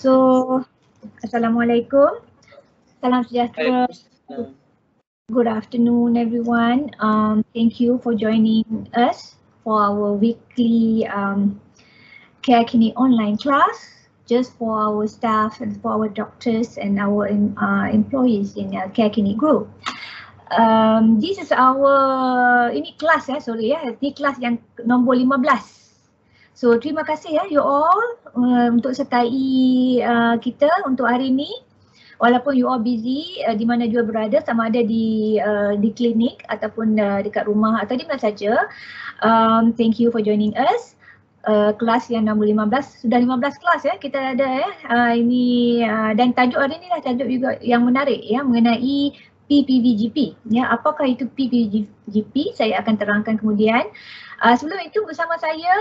So, Assalamualaikum. Salam sejahtera. Good afternoon, everyone. Thank you for joining us for our weekly Care Clinic online class, just for our staff and for our doctors and our employees in Care Clinic group. This is our class ini kelas yang nombor 15. So terima kasih you all untuk sertai kita untuk hari ini. Walaupun you all busy di mana juga berada, sama ada di klinik ataupun dekat rumah atau di mana saja. Thank you for joining us. Kelas yang nombor 15, sudah 15 kelas kita ada ini dan tajuk hari ini lah tajuk juga yang menarik mengenai PPVGP. Apakah itu PPVGP? Saya akan terangkan kemudian. Sebelum itu bersama saya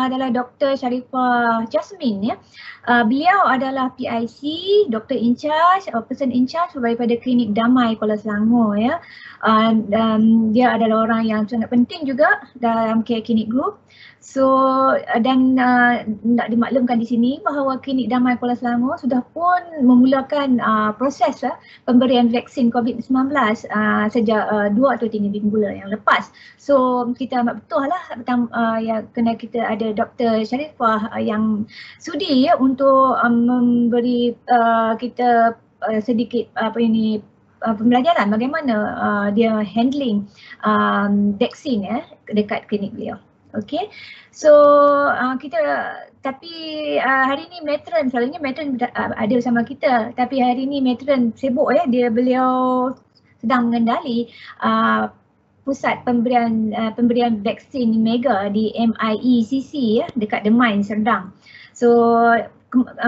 adalah Dr. Sharifah Jasmine. Beliau adalah PIC, Dr. in charge, person in charge daripada Klinik Damai Kuala Selangor dia adalah orang yang sangat penting juga dalam Care Clinic Group. So dan nak dimaklumkan di sini bahawa Klinik Damai Kuala Selangor sudah pun memulakan proses pemberian vaksin COVID-19 sejak 2 atau 3 minggu yang lepas. So kita amat betul lah kena kita ada Dr. Sharifah yang sudi untuk memberi kita sedikit pembelajaran bagaimana dia handling vaksin dekat klinik beliau. Okay, so tapi hari ini matron, selalunya matron ada bersama kita, tapi hari ini matron sibuk beliau sedang mengendali pusat pemberian vaksin mega di MIECC dekat Demai, Serdang. So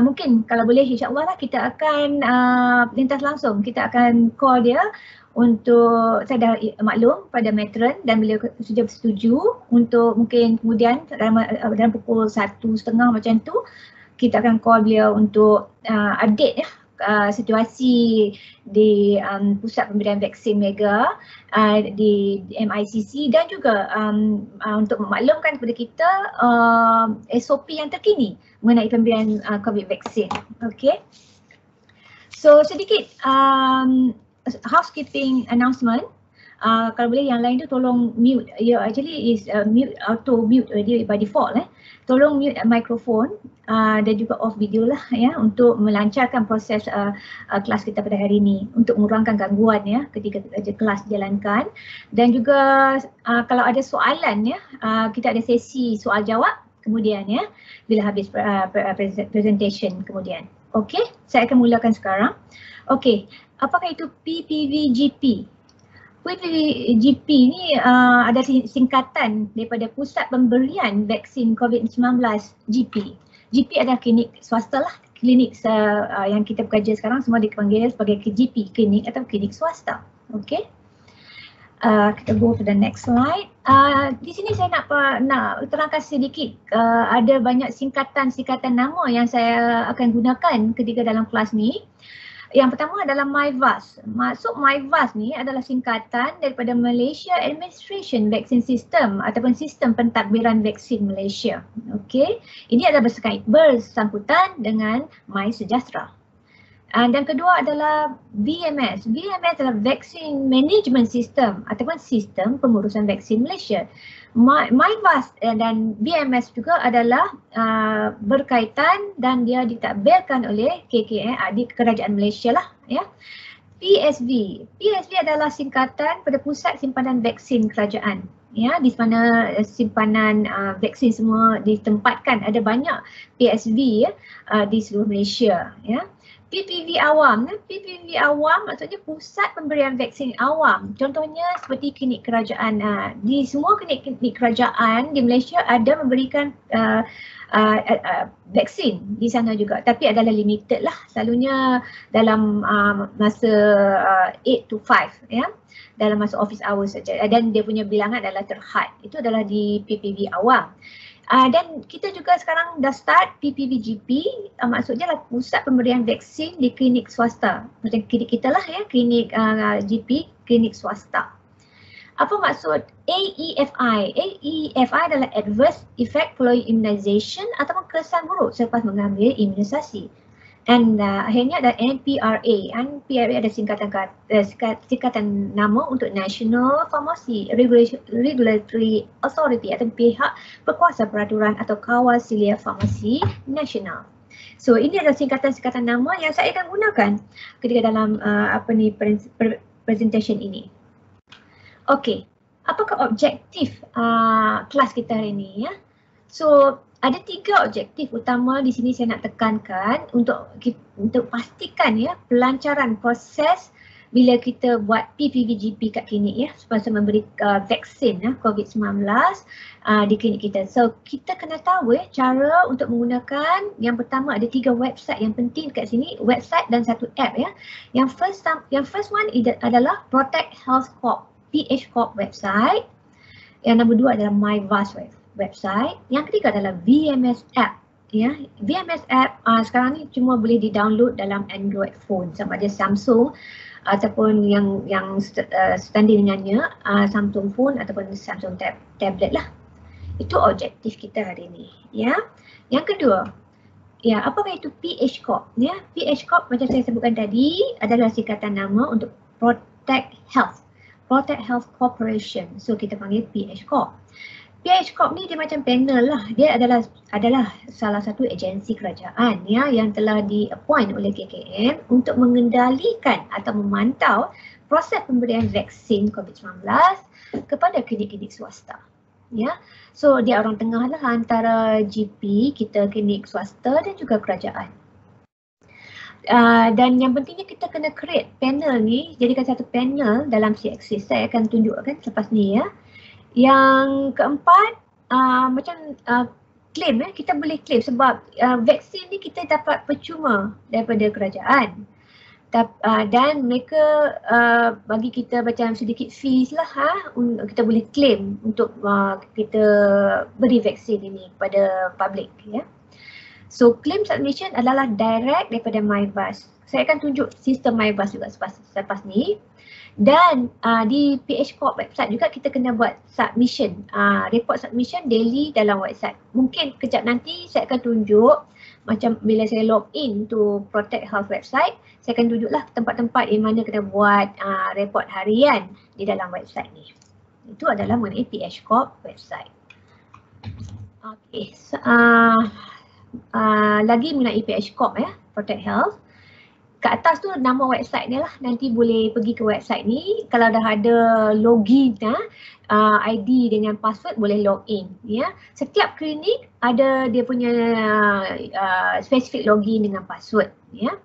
mungkin kalau boleh insya-Allah kita akan lintas langsung, kita akan call dia untuk, saya dah maklum pada matron dan beliau sudah bersetuju untuk mungkin kemudian dalam pukul 1:30 macam tu kita akan call beliau untuk update situasi di pusat pemberian vaksin mega di MICC dan juga untuk memaklumkan kepada kita SOP yang terkini mengenai pemberian COVID vaksin. Okay. So sedikit housekeeping announcement. Kalau boleh yang lain tu tolong mute. Actually is mute, auto mute dia by default. Tolong mute mikrofon dan juga off video lah untuk melancarkan proses kelas kita pada hari ini, untuk mengurangkan gangguan ketika kelas dijalankan. Dan juga kalau ada soalan kita ada sesi soal jawab kemudian bila habis presentation kemudian. Okey, saya akan mulakan sekarang. Okey, apakah itu PPVGP? PPVGP ni ada singkatan daripada Pusat Pemberian Vaksin COVID-19 GP. GP adalah klinik swasta lah, klinik yang kita bekerja sekarang semua dipanggil sebagai GP, klinik atau klinik swasta. Okey. Kita go to the next slide. Di sini saya nak terangkan sedikit, ada banyak singkatan nama yang saya akan gunakan ketika dalam kelas ni. Yang pertama adalah MyVAS. Maksud MyVAS ni adalah singkatan daripada Malaysia Administration Vaccine System ataupun Sistem Pentadbiran Vaksin Malaysia. Okey. Ini adalah bersangkutan dengan MySejahtera. Dan kedua adalah VMS. VMS adalah Vaccine Management System ataupun Sistem Pengurusan Vaksin Malaysia. MyVAS dan VMS juga adalah berkaitan dan dia ditadbirkan oleh KK di Kerajaan Malaysia lah PSV. PSV adalah singkatan pada Pusat Simpanan Vaksin Kerajaan. Di mana simpanan vaksin semua ditempatkan, ada banyak PSV di seluruh Malaysia PPV awam. PPV awam maksudnya pusat pemberian vaksin awam. Contohnya seperti klinik kerajaan. Di semua klinik kerajaan di Malaysia ada memberikan vaksin di sana juga, tapi adalah limited lah, selalunya dalam masa 8 to 5 dalam masa office hours saja, dan dia punya bilangan adalah terhad. Itu adalah di PPV awam. Dan kita juga sekarang dah start PPVGP, maksudnya adalah pusat pemberian vaksin di klinik swasta. Macam klinik kita lah klinik GP, klinik swasta. Apa maksud AEFI? AEFI adalah Adverse Effect Following Immunization ataupun kesan buruk selepas mengambil imunisasi. And akhirnya ada NPRA. NPRA ada singkatan nama untuk National Pharmacy Regulatory Authority atau pihak berkuasa peraturan atau kawal silia farmasi nasional. So ini adalah singkatan-singkatan nama yang saya akan gunakan ketika dalam presentation ini. Okey, apakah objektif kelas kita hari ini ya? So ada 3 objektif utama di sini saya nak tekankan untuk pastikan ya pelancaran proses bila kita buat PPVGP kat klinik ya, semasa memberi vaksin COVID-19 di klinik kita. So kita kena tahu cara untuk menggunakan, yang pertama ada 3 website yang penting kat sini, website dan 1 app ya. Yang first one adalah Protect Health Corp, PH Corp website. Yang nombor 2 adalah MyVAS website. Yang ketiga adalah VMS app ya. VMS app sekarang ni cuma boleh di-download dalam Android phone, sama ada Samsung ataupun yang standard dengannya Samsung phone ataupun Samsung tablet lah. Itu objektif kita hari ini ya. Yang kedua, ya apakah itu PH Corp ya? PH Corp macam saya sebutkan tadi adalah singkatan nama untuk Protect Health Corporation. So kita panggil PH Corp. PH Corp ni dia macam panel lah. Dia adalah salah satu agensi kerajaan ya yang telah di-appoint oleh KKM untuk mengendalikan atau memantau proses pemberian vaksin COVID-19 kepada klinik-klinik swasta. Ya. So dia orang tengah lah antara GP, kita klinik swasta dan juga kerajaan. Dan yang pentingnya kita kena create panel ni, jadikan satu panel dalam C-axis. Saya akan tunjukkan selepas ni ya. Yang keempat, macam claim kita boleh claim sebab vaksin ni kita dapat percuma daripada kerajaan. Dan mereka bagi kita macam sedikit fees lah kita boleh claim untuk kita beri vaksin ini kepada public ya. So claim submission adalah direct daripada MyVAS. Saya akan tunjuk sistem MyVAS juga selepas ni. Dan di PH Corp website juga kita kena buat submission, report submission daily dalam website. Mungkin kejap nanti saya akan tunjuk macam bila saya log in to Protect Health website, saya akan tunjuklah tempat-tempat di mana kena buat report harian di dalam website ni. Itu adalah mengenai PH Corp website. Okey, lagi mengenai PH Corp ya, Protect Health. Kat atas tu nama website ni lah, nanti boleh pergi ke website ni. Kalau dah ada login ID dengan password boleh login ya. Setiap klinik ada dia punya spesifik login dengan password ya.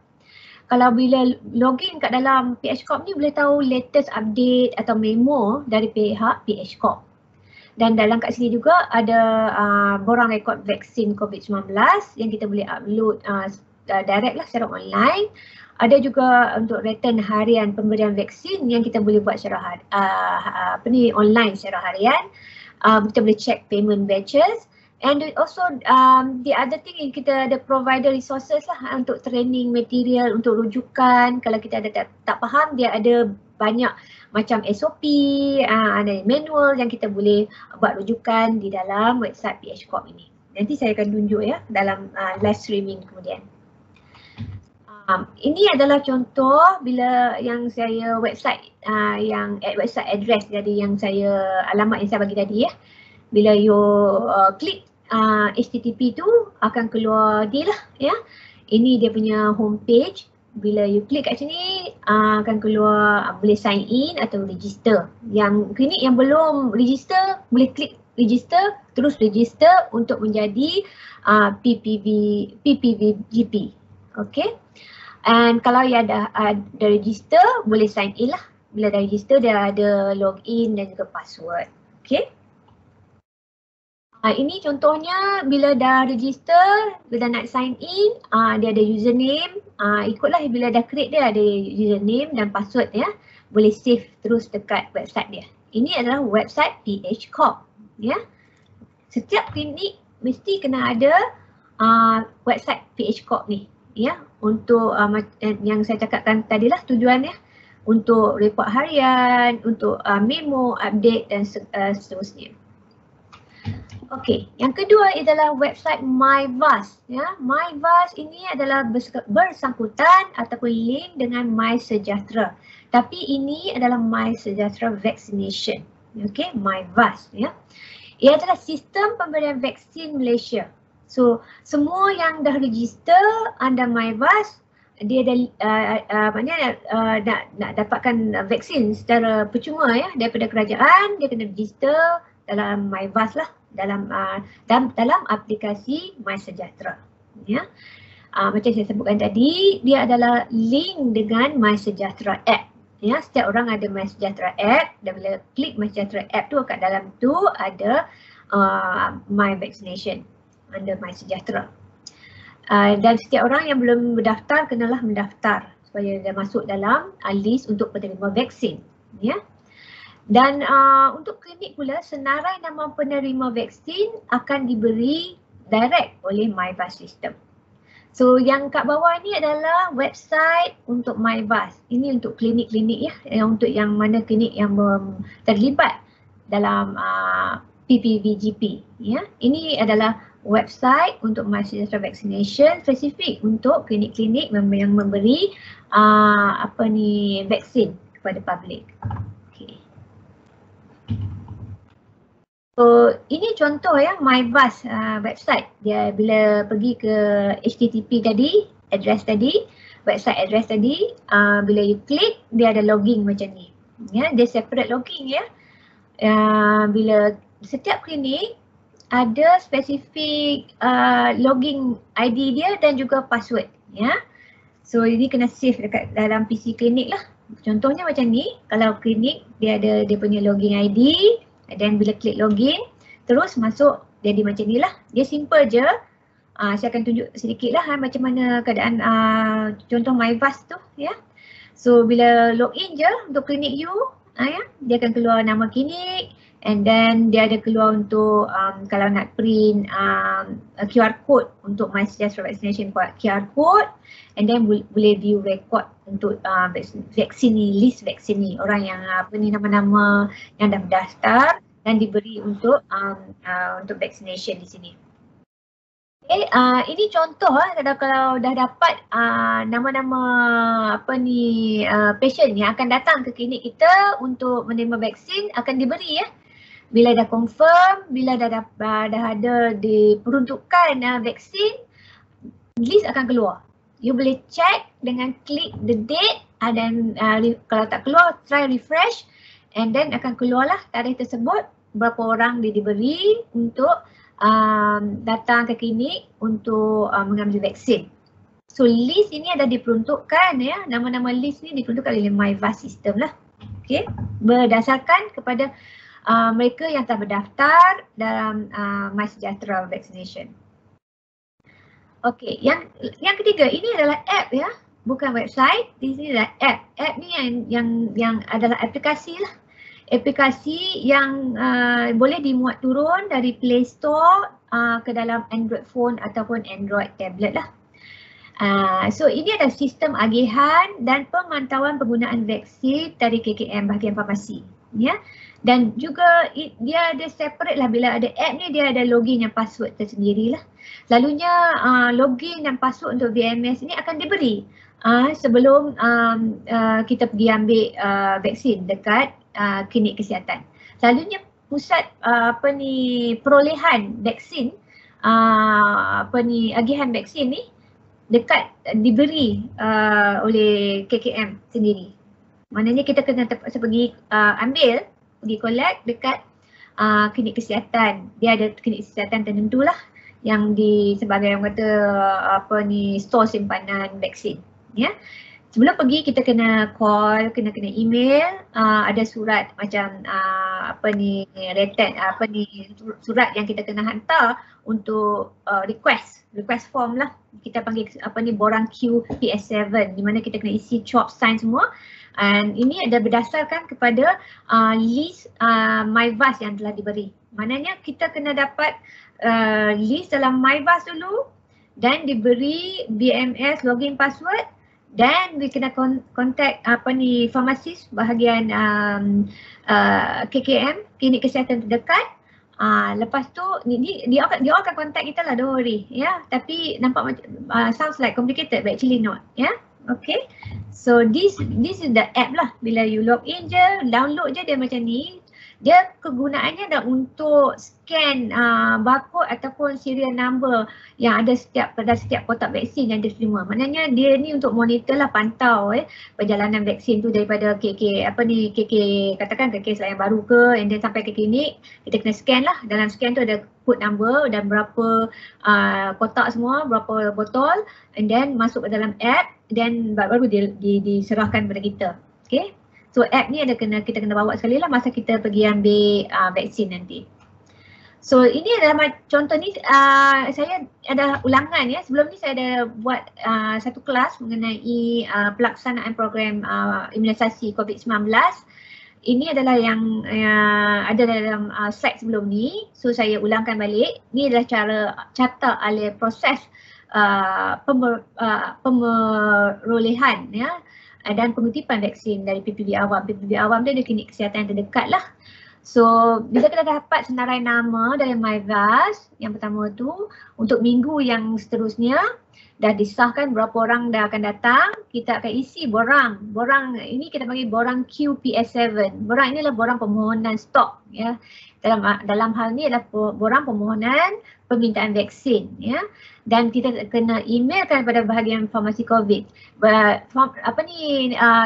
Kalau bila login kat dalam PH Corp ni boleh tahu latest update atau memo dari pihak PH Corp. Dan dalam kat sini juga ada borang rekod vaksin COVID-19 yang kita boleh upload direct lah secara online. Ada juga untuk return harian pemberian vaksin yang kita boleh buat secara online secara harian. Kita boleh check payment batches. And also the other thing is kita ada provider resources lah untuk training material, untuk rujukan. Kalau kita ada tak faham, dia ada banyak macam SOP, ada manual yang kita boleh buat rujukan di dalam website PH Corp ini. Nanti saya akan tunjuk ya dalam live streaming kemudian. Ini adalah contoh bila yang saya website website address, jadi yang saya alamat yang saya bagi tadi ya. Bila you klik HTTP tu akan keluar dia lah ya. Ini dia punya homepage. Bila you klik kat sini akan keluar boleh sign in atau register. Yang klinik yang belum register boleh klik register, terus register untuk menjadi PPVGP. Okay. And kalau ya dah register boleh sign in lah. Bila dah register dia ada login dan juga password. Okay. Ini contohnya bila dah register, bila nak sign in, dia ada username. Ikutlah bila dah create dia ada username dan password ya. Boleh save terus dekat website dia. Ini adalah website PH Corp. Ya. Setiap klinik mesti kena ada website PH Corp ni. Ya, untuk yang saya cakapkan tadilah tujuannya untuk report harian, untuk memo, update dan seterusnya. Okey, yang kedua adalah website MyVAS. Ya, MyVAS ini adalah bersangkutan ataupun link dengan MySejahtera. Tapi ini adalah MySejahtera Vaccination. Okey, MyVAS. Ya. Ia adalah sistem pemberian vaksin Malaysia. So, semua yang dah register under MyVAS, dia dah maknanya nak dapatkan vaksin secara percuma ya daripada kerajaan, dia kena register dalam MyVAS lah, dalam aplikasi MySejahtera. Ya. Macam saya sebutkan tadi, dia adalah link dengan MySejahtera app. Ya, setiap orang ada MySejahtera app, dan bila klik MySejahtera app tu kat dalam tu ada My Vaccination under MySejahtera. Dan setiap orang yang belum berdaftar kenalah mendaftar supaya dia masuk dalam list untuk penerima vaksin. Ya. Dan untuk klinik pula, senarai nama penerima vaksin akan diberi direct oleh MyVAS system. So yang kat bawah ni adalah website untuk MyVAS. Ini untuk klinik-klinik ya, untuk yang mana klinik yang terlibat dalam PPVGP. Ya. Ini adalah website untuk MySejahtera Vaccination spesifik untuk klinik-klinik yang memberi vaksin kepada publik. Okay. So ini contoh ya MyVAS website. Dia bila pergi ke HTTP tadi, address tadi, website address tadi, bila you klik dia ada login macam ni. Ya, dia separate login ya. Bila setiap klinik ada spesifik login ID dia dan juga password ya. So ini kena save dekat dalam PC klinik lah. Contohnya macam ni, kalau klinik dia ada dia punya login ID. Dan bila klik login, terus masuk jadi macam ni lah. Dia simple je. Saya akan tunjuk sedikit lah macam mana keadaan contoh MyVAS tu ya. So bila login je untuk klinik you, ya, dia akan keluar nama klinik and then dia ada keluar untuk kalau nak print QR code untuk MySejahtera Vaccination QR code and then boleh view record untuk vaksin ni, list vaksin ni, orang yang nama-nama yang dah berdaftar dan diberi untuk vaccination di sini. Okay, ini contoh kalau dah dapat nama-nama patient yang akan datang ke klinik kita untuk menerima vaksin akan diberi ya. Bila dah confirm, bila dah ada diperuntukkan vaksin, list akan keluar. You boleh check dengan klik the date dan kalau tak keluar, try refresh and then akan keluarlah tarikh tersebut berapa orang diberi untuk datang ke klinik untuk mengambil vaksin. So list ini ada diperuntukkan ya, nama-nama list ni diperuntukkan oleh MyVAS system lah. Okay, berdasarkan kepada mereka yang telah berdaftar dalam MySejahtera Vaccination. Okey, yang ketiga ini adalah app ya, bukan website. Di sini adalah app. App ni yang adalah aplikasi lah. Aplikasi yang boleh dimuat turun dari Play Store ke dalam Android phone ataupun Android tablet lah. So ini adalah sistem agihan dan pemantauan penggunaan vaksin dari KKM bahagian farmasi. Ya. Dan juga dia ada separate lah, bila ada app ni dia ada login dan password tersendiri lah. Selalunya login dan password untuk VMS ini akan diberi sebelum kita pergi ambil vaksin dekat klinik kesihatan. Selalunya pusat perolehan vaksin, agihan vaksin ni dekat diberi oleh KKM sendiri. Maknanya kita kena terpaksa pergi pergi collect dekat klinik kesihatan. Dia ada klinik kesihatan tertentu lah yang sebagai orang kata store simpanan vaksin. Ya. Sebelum pergi kita kena call, kena email, ada surat macam surat yang kita kena hantar untuk request form lah. Kita panggil borang QPS7 di mana kita kena isi CHOP sign semua. And ini ada berdasarkan kepada list MyVAS yang telah diberi. Maknanya kita kena dapat list dalam MyVAS dulu dan diberi BMS login password dan we kena contact farmasis bahagian KKM, klinik kesihatan terdekat Lepas tu dia akan contact kita lah, don't worry ya. Tapi nampak macam sounds like complicated but actually not ya. Okay. So this is the app lah. Bila you log in je, download je dia macam ni. Dia kegunaannya dah untuk scan barcode ataupun serial number yang ada pada setiap kotak vaksin yang diterima. Maknanya dia ni untuk monitor lah, pantau perjalanan vaksin tu daripada KK katakan KK yang baru ke, and then sampai ke klinik, kita kena scan lah. Dalam scan tu ada code number dan berapa kotak semua, berapa botol, and then masuk ke dalam app, then baru diserahkan kepada kita. Okay. So app ni kita kena bawa sekali lah masa kita pergi ambil vaksin nanti. So ini adalah contoh ni, saya ada ulangan ya. Sebelum ni saya ada buat satu kelas mengenai pelaksanaan program imunisasi COVID-19. Ini adalah yang ada dalam slide sebelum ni. So saya ulangkan balik. Ini adalah cara alih proses pemerolehan ya, dan pengutipan vaksin dari PPB awam. PPB awam dia ada klinik kesihatan yang terdekat lah. So bila kita dapat senarai nama dari MyVAS yang pertama tu, untuk minggu yang seterusnya dah disahkan berapa orang dah akan datang, kita akan isi borang. Borang ini kita panggil borang QPS7. Borang ini adalah borang permohonan stok ya. Dalam hal ni adalah borang permohonan permintaan vaksin ya. Dan kita kena emailkan kepada bahagian farmasi COVID.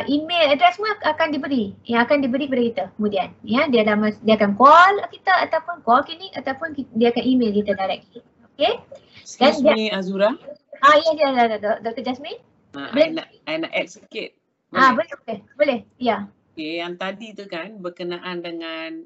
Email address semua akan diberi, yang akan diberi kepada kita kemudian. Ya, dia akan call kita ataupun call klinik ataupun dia akan email kita directly. Okay. Excuse me Azura. Ya, Dr. Jasmine. I nak add sikit. Boleh. Ya. Okay, yang tadi tu kan berkenaan dengan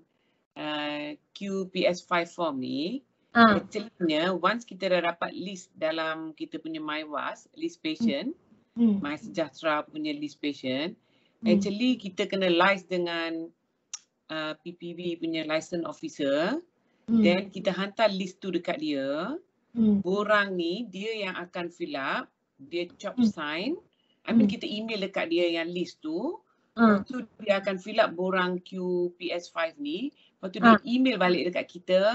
QPS5 form ni. Actually, once kita dah dapat list dalam kita punya MyVAS, list patient, MySejahtera punya list patient, actually kita kena liaise dengan PPV punya license officer, then kita hantar list tu dekat dia. Borang ni dia yang akan fill up, dia chop sign, kita email dekat dia yang list tu. Lepas tu dia akan fill up borang QPS5 ni. Lepas tu dia email balik dekat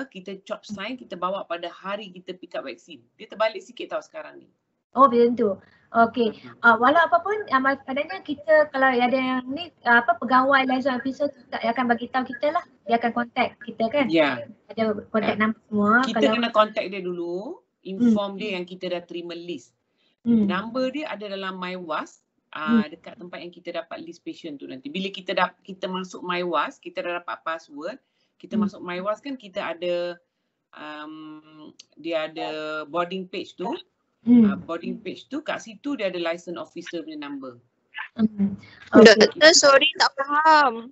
kita chop sign, kita bawa pada hari kita pick up vaksin. Dia terbalik sikit tau sekarang ni. Oh macam tu. Okey. Walau apapun, adanya kita kalau ada yang ni pegawai liaison officer akan bagi tahu kita lah. Dia akan contact kita kan. Ya. Ada contact number semua. Kita kena contact dia dulu, inform dia yang kita dah terima list. Number dia ada dalam MyVAS. Dekat tempat yang kita dapat list patient tu nanti. Bila kita masuk MyVAS, kita dah dapat password. Kita masuk MyVAS kan kita ada dia ada boarding page tu. Boarding page tu kat situ dia ada license officer punya number. Doktor, sorry tak faham.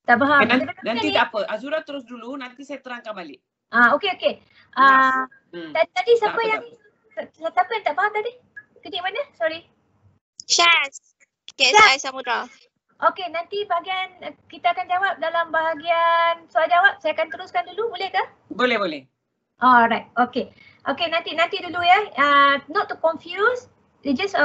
Tak faham. Nanti tak apa. Azura terus dulu, nanti saya terangkan balik. Okey. Tadi siapa yang tak faham tadi? Klinik mana? Sorry. Syaz. KSI Samudra. Okey, nanti bahagian kita akan jawab dalam bahagian soal jawab. Saya akan teruskan dulu, boleh ke? Boleh. Alright, okay. Okay, nanti dulu ya. Not to confuse, you just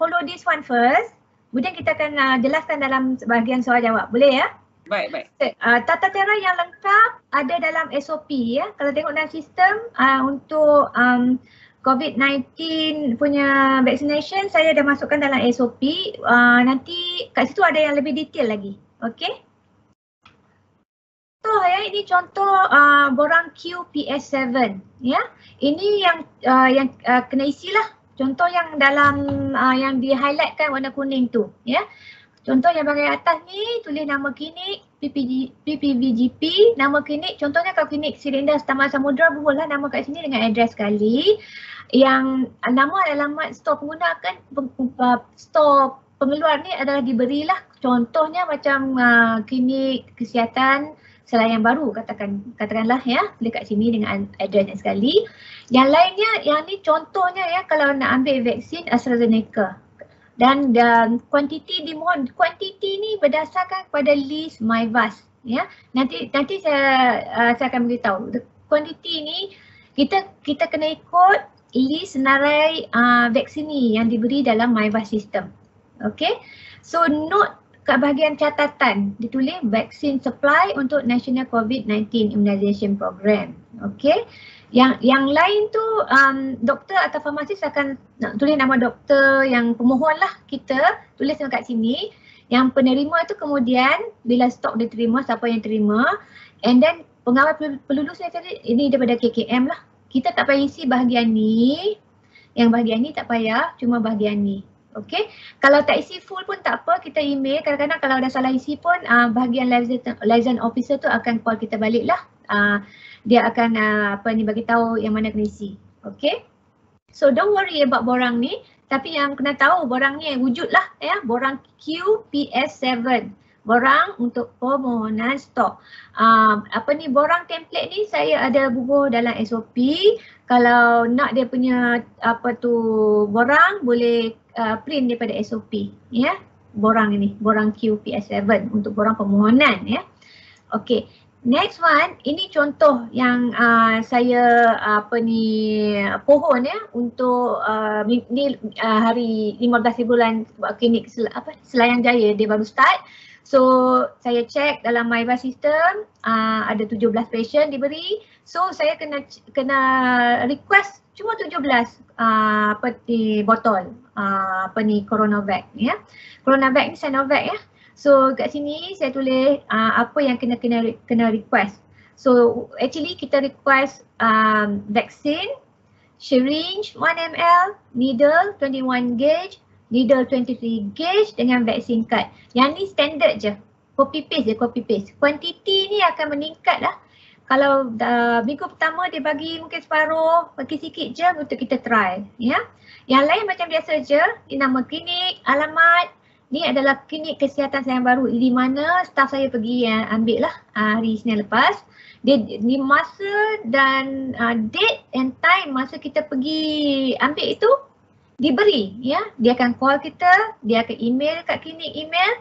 follow this one first. Kemudian kita akan jelaskan dalam bahagian soal jawab. Boleh ya? Baik. Tata cara yang lengkap ada dalam SOP ya. Kalau tengok dalam sistem untuk COVID-19 punya vaccination, saya dah masukkan dalam SOP. Nanti kat situ ada yang lebih detail lagi. Okay? So ya, ini contoh borang QPS7 ya. Ini yang kena isilah. Contoh yang dalam yang di highlightkan warna kuning tu ya. Contoh yang bahagian atas ni tulis nama klinik, PPVGP, nama klinik. Contohnya kalau klinik Silinder Taman Samudra, bubuhlah nama kat sini dengan adres sekali. Yang nama alamat store pengguna kan, store pengeluar ni adalah diberilah. Contohnya macam klinik kesihatan Selayang Baru katakanlah ya, boleh kat sini dengan adresnya sekali. Yang lainnya, yang ni contohnya ya kalau nak ambil vaksin AstraZeneca. Dan kuantiti dimohon, kuantiti ni berdasarkan kepada list MyVAS ya. Nanti saya akan beritahu. Kuantiti ni kita kena ikut list senarai vaksin ni yang diberi dalam MyVAS system. Okay. So note kat bahagian catatan ditulis vaksin supply untuk National COVID-19 Immunization Program. Okey. Yang lain tu doktor atau farmasis akan tulis nama doktor yang pemohon lah, kita tulis kat sini. Yang penerima tu kemudian bila stok diterima, siapa yang terima, and then pengawal pelulus ini daripada KKM lah. Kita tak payah isi bahagian ni, yang bahagian ni tak payah, cuma bahagian ni. Okey, kalau tak isi full pun tak apa, kita email. Kadang-kadang kalau ada salah isi pun bahagian liaison officer tu akan call kita balik lah. Dia akan bagi tahu yang mana kena isi. Okey, so don't worry about borang ni, tapi yang kena tahu borang ni wujud lah ya, borang QPS7, borang untuk permohonan stok. Borang template ni saya ada bubuh dalam SOP. Kalau nak dia punya borang boleh print daripada SOP ya. Borang ini, borang QPS7 untuk borang permohonan ya. Okey. Next one, ini contoh yang saya pohon ya untuk hari 15 bulan klinik Selayang Jaya dia baru start. So saya check dalam MyVas system ada 17 patient diberi. So saya kena request cuma 17 botol Coronavac ya. Coronavac ni Sinovac ya. So kat sini saya tulis apa yang kena request. So actually kita request vaksin, syringe 1 ml, needle 21 gauge, needle 23 gauge dengan vaksin card. Yang ni standard je. Copy paste. Quantity ni akan meningkat lah. Kalau minggu pertama dia bagi mungkin separuh, bagi sikit je untuk kita try ya. Yang lain macam biasa je, ini nama klinik, alamat. Ni adalah klinik kesihatan saya yang baru di mana staff saya pergi ambil lah hari Isnin lepas. Dia ni masa dan date and time masa kita pergi ambil itu diberi ya. Dia akan call kita, dia akan email kat klinik email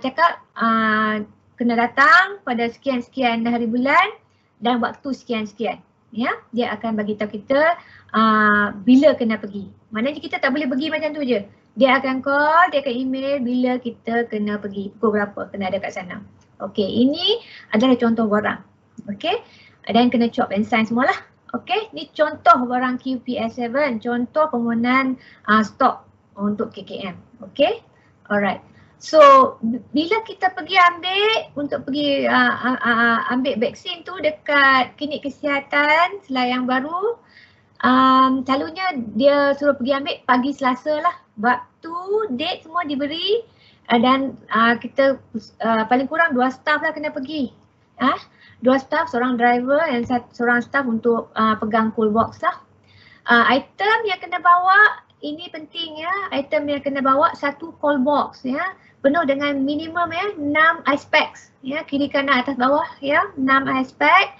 cakap kena datang pada sekian-sekian hari bulan dan waktu sekian-sekian ya. Dia akan bagi tahu kita bila kena pergi. Maknanya kita tak boleh pergi macam tu je. Dia akan call, dia akan email bila kita kena pergi, pukul berapa kena ada kat sana. Okey, ini adalah contoh borang. Okey, dan kena chop and sign semualah. Okey, ni contoh borang QPS7, contoh permohonan stok untuk KKM. Okey, alright. So, bila kita pergi ambil ambil vaksin tu dekat klinik kesihatan Selayang Baru, selalunya dia suruh pergi ambil pagi Selasa lah. Waktu, date semua diberi dan kita paling kurang 2 staff lah kena pergi. 2 staff, seorang driver dan seorang staff untuk pegang cool box lah. Item yang kena bawa, ini penting ya, item yang kena bawa 1 cold box ya. Penuh dengan minimum ya 6 ice packs ya, kiri kanan atas bawah ya, 6 ice pack.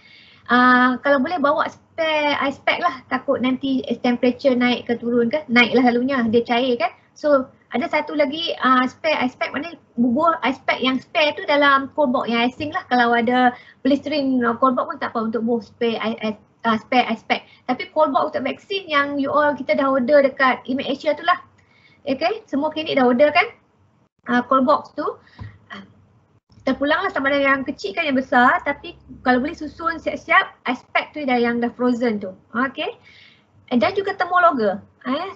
Kalau boleh bawa spare ice pack lah, takut nanti temperature naik ke turun ke, naik lah selalunya, dia cair kan. So ada satu lagi spare ice pack, maknanya bubuh ice pack yang spare tu dalam cold box yang asing lah. Kalau ada blistering cold box pun tak apa untuk bubuh spare ice pack. Tapi cold box untuk vaksin yang kita dah order dekat Image Asia tu lah. Okay, semua klinik dah order kan cold box tu. Terpulang lah sama ada yang kecil kan yang besar, tapi kalau boleh susun siap-siap ice pack tu yang dah frozen tu. Okay. Dan juga thermologer.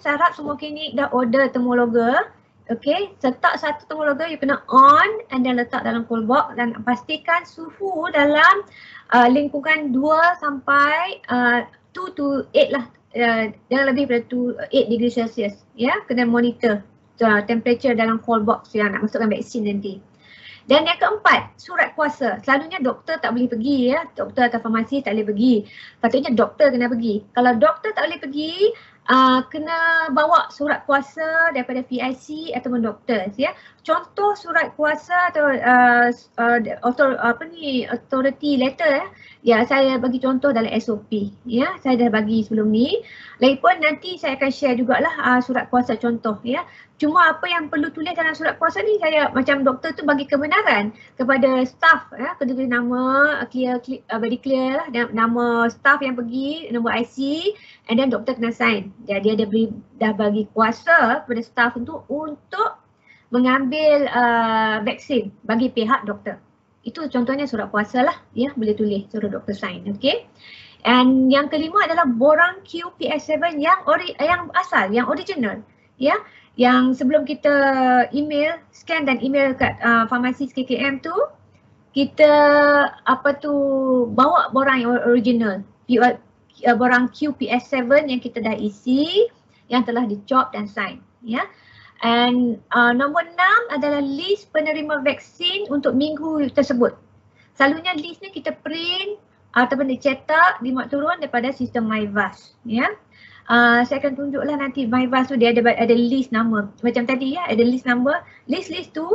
Syarat semua klinik dah order thermologer. Okay, letak 1 thermologer, you kena on and then letak dalam cold box dan pastikan suhu dalam lingkungan 2 sampai 2 to 8 lah. Jangan lebih daripada 8 degree Celsius. Ya, kena monitor temperature dalam cold box yang nak masukkan vaksin nanti. Dan yang keempat, surat kuasa. Selalunya doktor tak boleh pergi ya. Doktor atau farmasi tak boleh pergi. Patutnya doktor kena pergi. Kalau doktor tak boleh pergi, kena bawa surat kuasa daripada PIC ataupun doktor ya. Contoh surat kuasa atau authority letter ya, saya bagi contoh dalam SOP ya. Saya dah bagi sebelum ni. Lagipun nanti saya akan share jugalah surat kuasa contoh ya. Cuma apa yang perlu tulis dalam surat kuasa ni, saya macam doktor tu bagi kebenaran kepada staff ya, kena tulis nama very clear lah, nama staff yang pergi, nombor IC, and then doktor kena sign. Jadi dah bagi kuasa kepada staff untuk mengambil vaksin bagi pihak doktor. Itu contohnya surat kuasa lah, ya, boleh tulis suruh doktor sign, okey. And yang kelima adalah borang QPS7 yang asal, yang original, ya. Yang sebelum kita email, scan dan email kat farmasi KKM tu, kita bawa borang yang original, borang QPS7 yang kita dah isi, yang telah dicop dan sign, ya. And nombor 6 adalah list penerima vaksin untuk minggu tersebut. Selalunya list ni kita print ataupun dicetak, dimuat turun daripada sistem MyVAS, ya. Saya akan tunjuklah nanti MyVAS tu dia ada list nama macam tadi, ya, ada list number. List tu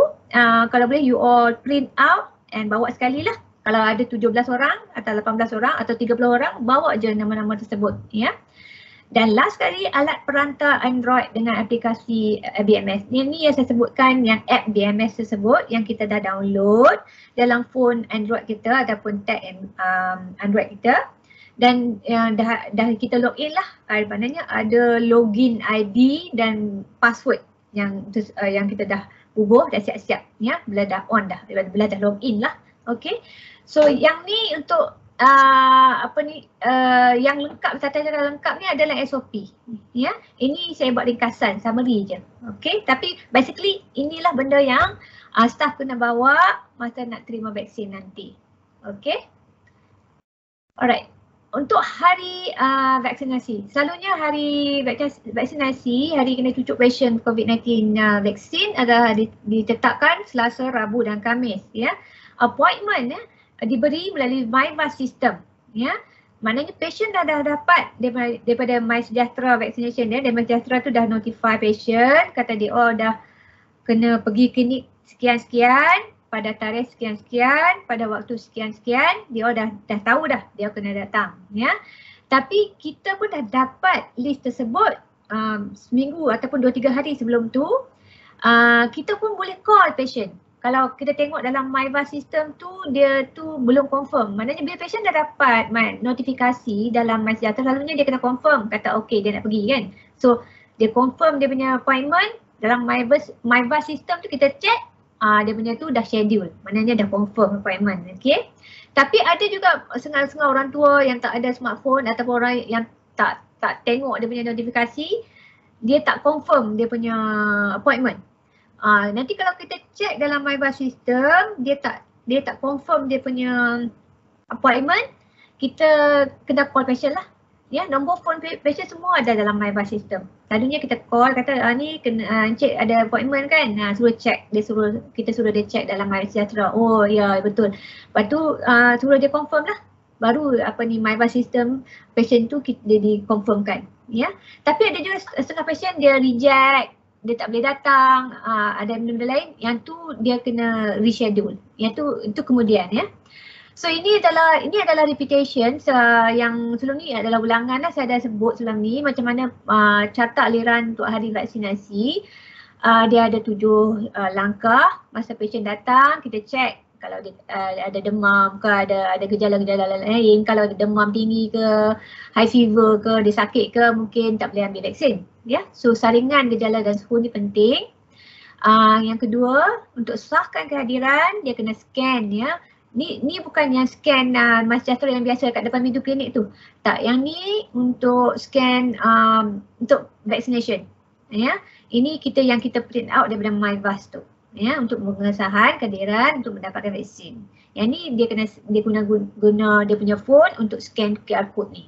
kalau boleh you all print out and bawa sekali lah. Kalau ada 17 orang atau 18 orang atau 30 orang, bawa je nama-nama tersebut, ya. Dan last sekali, alat perantar Android dengan aplikasi BMS. Ini yang saya sebutkan, yang app BMS tersebut yang kita dah download dalam phone Android kita ataupun tab Android kita. Dan dah kita login lah, maknanya ada login ID dan password yang kita dah bubuh, dah siap-siap, ya, bila dah on dah, bila dah login lah. Okay, so yang ni untuk yang lengkap, tata cara lengkap ni adalah SOP, ya. Ini saya buat ringkasan, summary je. Okay, tapi basically inilah benda yang staff kena bawa masa nak terima vaksin nanti. Okay, alright. Untuk hari vaksinasi, selalunya hari vaksinasi, hari kena cucuk pasien COVID-19 vaksin adalah ditetapkan Selasa, Rabu dan Khamis, ya. Appointment diberi melalui MyVAS system, ya. Maknanya patient dah dapat daripada MySejahtera vaccination dia, dan MySejahtera tu dah notify patient, kata dia dah kena pergi klinik sekian-sekian pada tarikh sekian-sekian pada waktu sekian-sekian, dia dah tahu dah dia kena datang, ya. Tapi kita pun dah dapat list tersebut seminggu ataupun 2-3 hari sebelum tu, kita pun boleh call patient. Kalau kita tengok dalam MyVAS system tu, dia tu belum confirm. Maknanya bila patient dah dapat notifikasi dalam MySejahtera, selalunya dia kena confirm, kata okey dia nak pergi, kan. So dia confirm dia punya appointment dalam MyVAS system tu, kita check dia punya tu dah schedule. Maknanya dah confirm appointment, okey. Tapi ada juga setengah-setengah orang tua yang tak ada smartphone ataupun orang yang tak tengok dia punya notifikasi, dia tak confirm dia punya appointment. Nanti kalau kita check dalam MyVAS system, dia tak confirm dia punya appointment, kita kena call patient lah. Ya, nombor phone patient semua ada dalam MyVAS system. Selalunya kita call, kata ni kena encik ada appointment kan, suruh check, kita suruh dia check dalam MySejahtera. Oh ya, betul. Lepas tu suruh dia confirm lah. Baru MyVAS system patient tu dia dikonfirmkan, ya. Tapi ada juga setengah patient dia reject, dia tak boleh datang, ada benda-benda lain, yang tu dia kena reschedule. Yang tu itu kemudian, ya. So ini adalah repetition yang sebelum ni adalah ulangan lah, saya dah sebut sebelum ni macam mana carta aliran untuk hari vaksinasi. Dia ada 7 langkah. Masa patient datang, kita check kalau dia ada demam ke, ada gejala-gejala lain. Kalau ada demam tinggi ke, high fever ke, dia sakit ke, mungkin tak boleh ambil vaksin. Ya, so saringan gejala dan suhu ni penting. Yang kedua, untuk sahkan kehadiran, dia kena scan, ya. Ni bukan yang scan MySejahtera yang biasa kat depan pintu klinik tu. Tak, yang ni untuk scan untuk vaccination. Ya, ini yang kita print out daripada MyVAS tu. Ya, untuk pengesahan kehadiran untuk mendapatkan vaksin. Yang ni dia guna dia punya phone untuk scan QR code ni.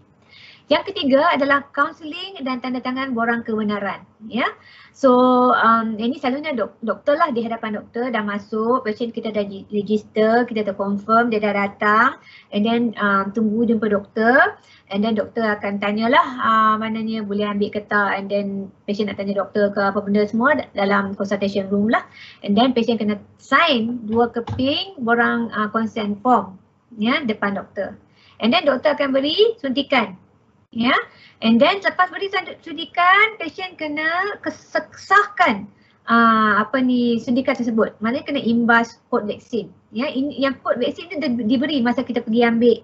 Yang ketiga adalah counselling dan tanda tangan borang kebenaran, ya. So ini selalunya doktor lah, di hadapan doktor dah masuk, pasien kita dah register, kita dah confirm dia dah datang, and then tunggu jumpa doktor, and then doktor akan tanyalah maknanya boleh ambil ke tak, and then pasien nak tanya doktor ke apa benda semua dalam consultation room lah, and then pasien kena sign 2 keping borang consent form, ya, depan doktor, and then doktor akan beri suntikan. Ya, and then lepas beri suntikan, patient kena kesahkan suntikan tersebut. Maknanya kena imbas kod vaksin. Ya, yang kod vaksin tu diberi masa kita pergi ambil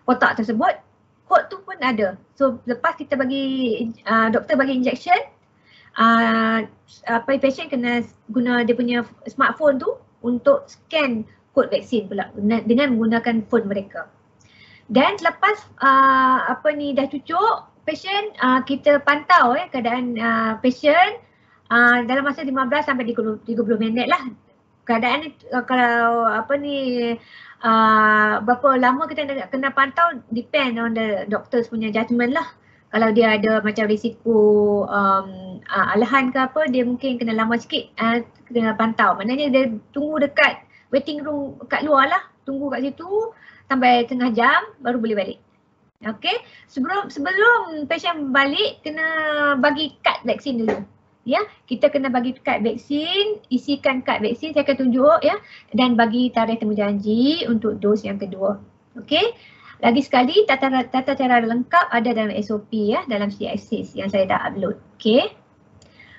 kotak tersebut. Kod tu pun ada. So lepas kita bagi doktor bagi injection, patient kena guna dia punya smartphone tu untuk scan kod vaksin pula dengan menggunakan phone mereka. Dan selepas dah cucuk, patient kita pantau keadaan patient dalam masa 15 sampai 30 minit lah. Keadaan ni kalau berapa lama kita nak kena pantau depend on the doctors punya judgement lah. Kalau dia ada macam risiko alahan ke apa, dia mungkin kena lama sikit kena pantau. Maknanya dia tunggu dekat waiting room kat luar lah, tunggu kat situ sampai tengah jam baru boleh balik. Okay, sebelum patient balik kena bagi kad vaksin dulu. Ya, kita kena bagi kad vaksin, isikan kad vaksin, saya akan tunjuk ya, dan bagi tarikh temujanji untuk dos yang kedua. Okey. Lagi sekali tata cara lengkap ada dalam SOP ya, dalam CISIS yang saya dah upload. Okey.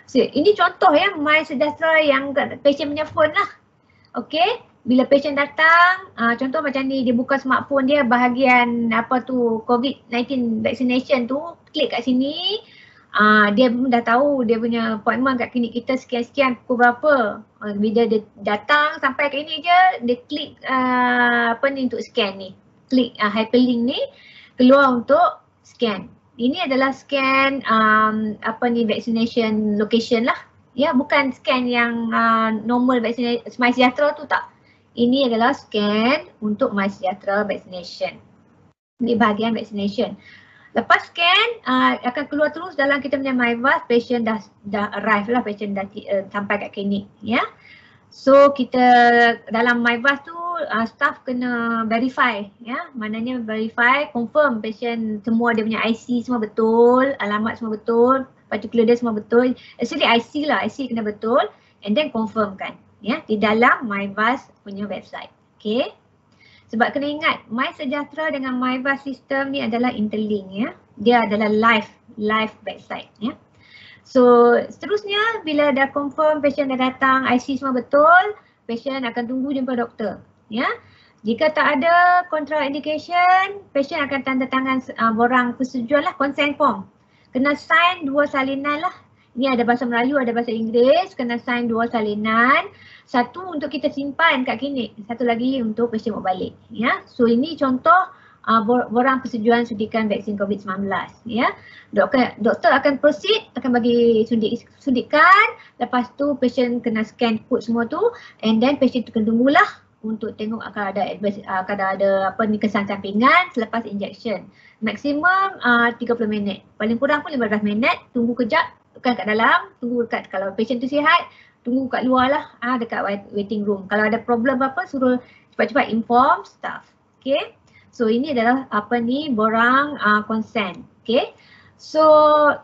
So, ini contoh ya MySejahtera yang patient punya phone lah. Okey. Bila patient datang, contoh macam ni, dia buka smartphone dia bahagian COVID-19 vaccination tu, klik kat sini. Dia pun dah tahu dia punya appointment kat klinik kita sekian-sekian pukul berapa. Bila dia datang sampai kat ini je, dia klik untuk scan ni. Klik hyperlink ni, keluar untuk scan. Ini adalah scan vaccination location lah. Ya, bukan scan yang normal vaccination MySejahtera tu tak. Ini adalah scan untuk MySejahtera vaccination. Ini bahagian vaccination. Lepas scan akan keluar terus dalam kita punya MyVas, patient dah arrive lah, patient dah sampai kat klinik ya. So kita dalam MyVas tu staff kena verify ya, maknanya verify, confirm patient semua dia punya IC semua betul, alamat semua betul, particular dia semua betul. Actually IC lah, IC kena betul and then confirmkan ya di dalam MyVas punya website. Okay. Sebab kena ingat MySejahtera dengan MyVas system ni adalah interlink ya. Dia adalah live website ya. So seterusnya bila dah confirm patient dah datang, IC semua betul, patient akan tunggu jumpa doktor ya. Jika tak ada contraindication, patient akan tanda tangan borang persetujuan lah, consent form. Kena sign 2 salinan lah. Ini ada bahasa Melayu, ada bahasa Inggeris, kena sign 2 salinan. Satu untuk kita simpan kat klinik, satu lagi untuk patient bawa balik ya. So ini contoh borang persetujuan suntikan vaksin COVID-19 ya. Doktor akan proceed, akan bagi suntikan, lepas tu patient kena scan kod semua tu and then patient kena tunggulah untuk tengok akan ada kesan sampingan selepas injection. Maksimum 30 minit, paling kurang pun 15 minit, tunggu kejap, tekan kat dalam, tunggu dekat, kalau patient tu sihat, tunggu kat luar lah dekat waiting room. Kalau ada problem apa, suruh cepat-cepat inform staff. Okay. So ini adalah borang consent. Okay. So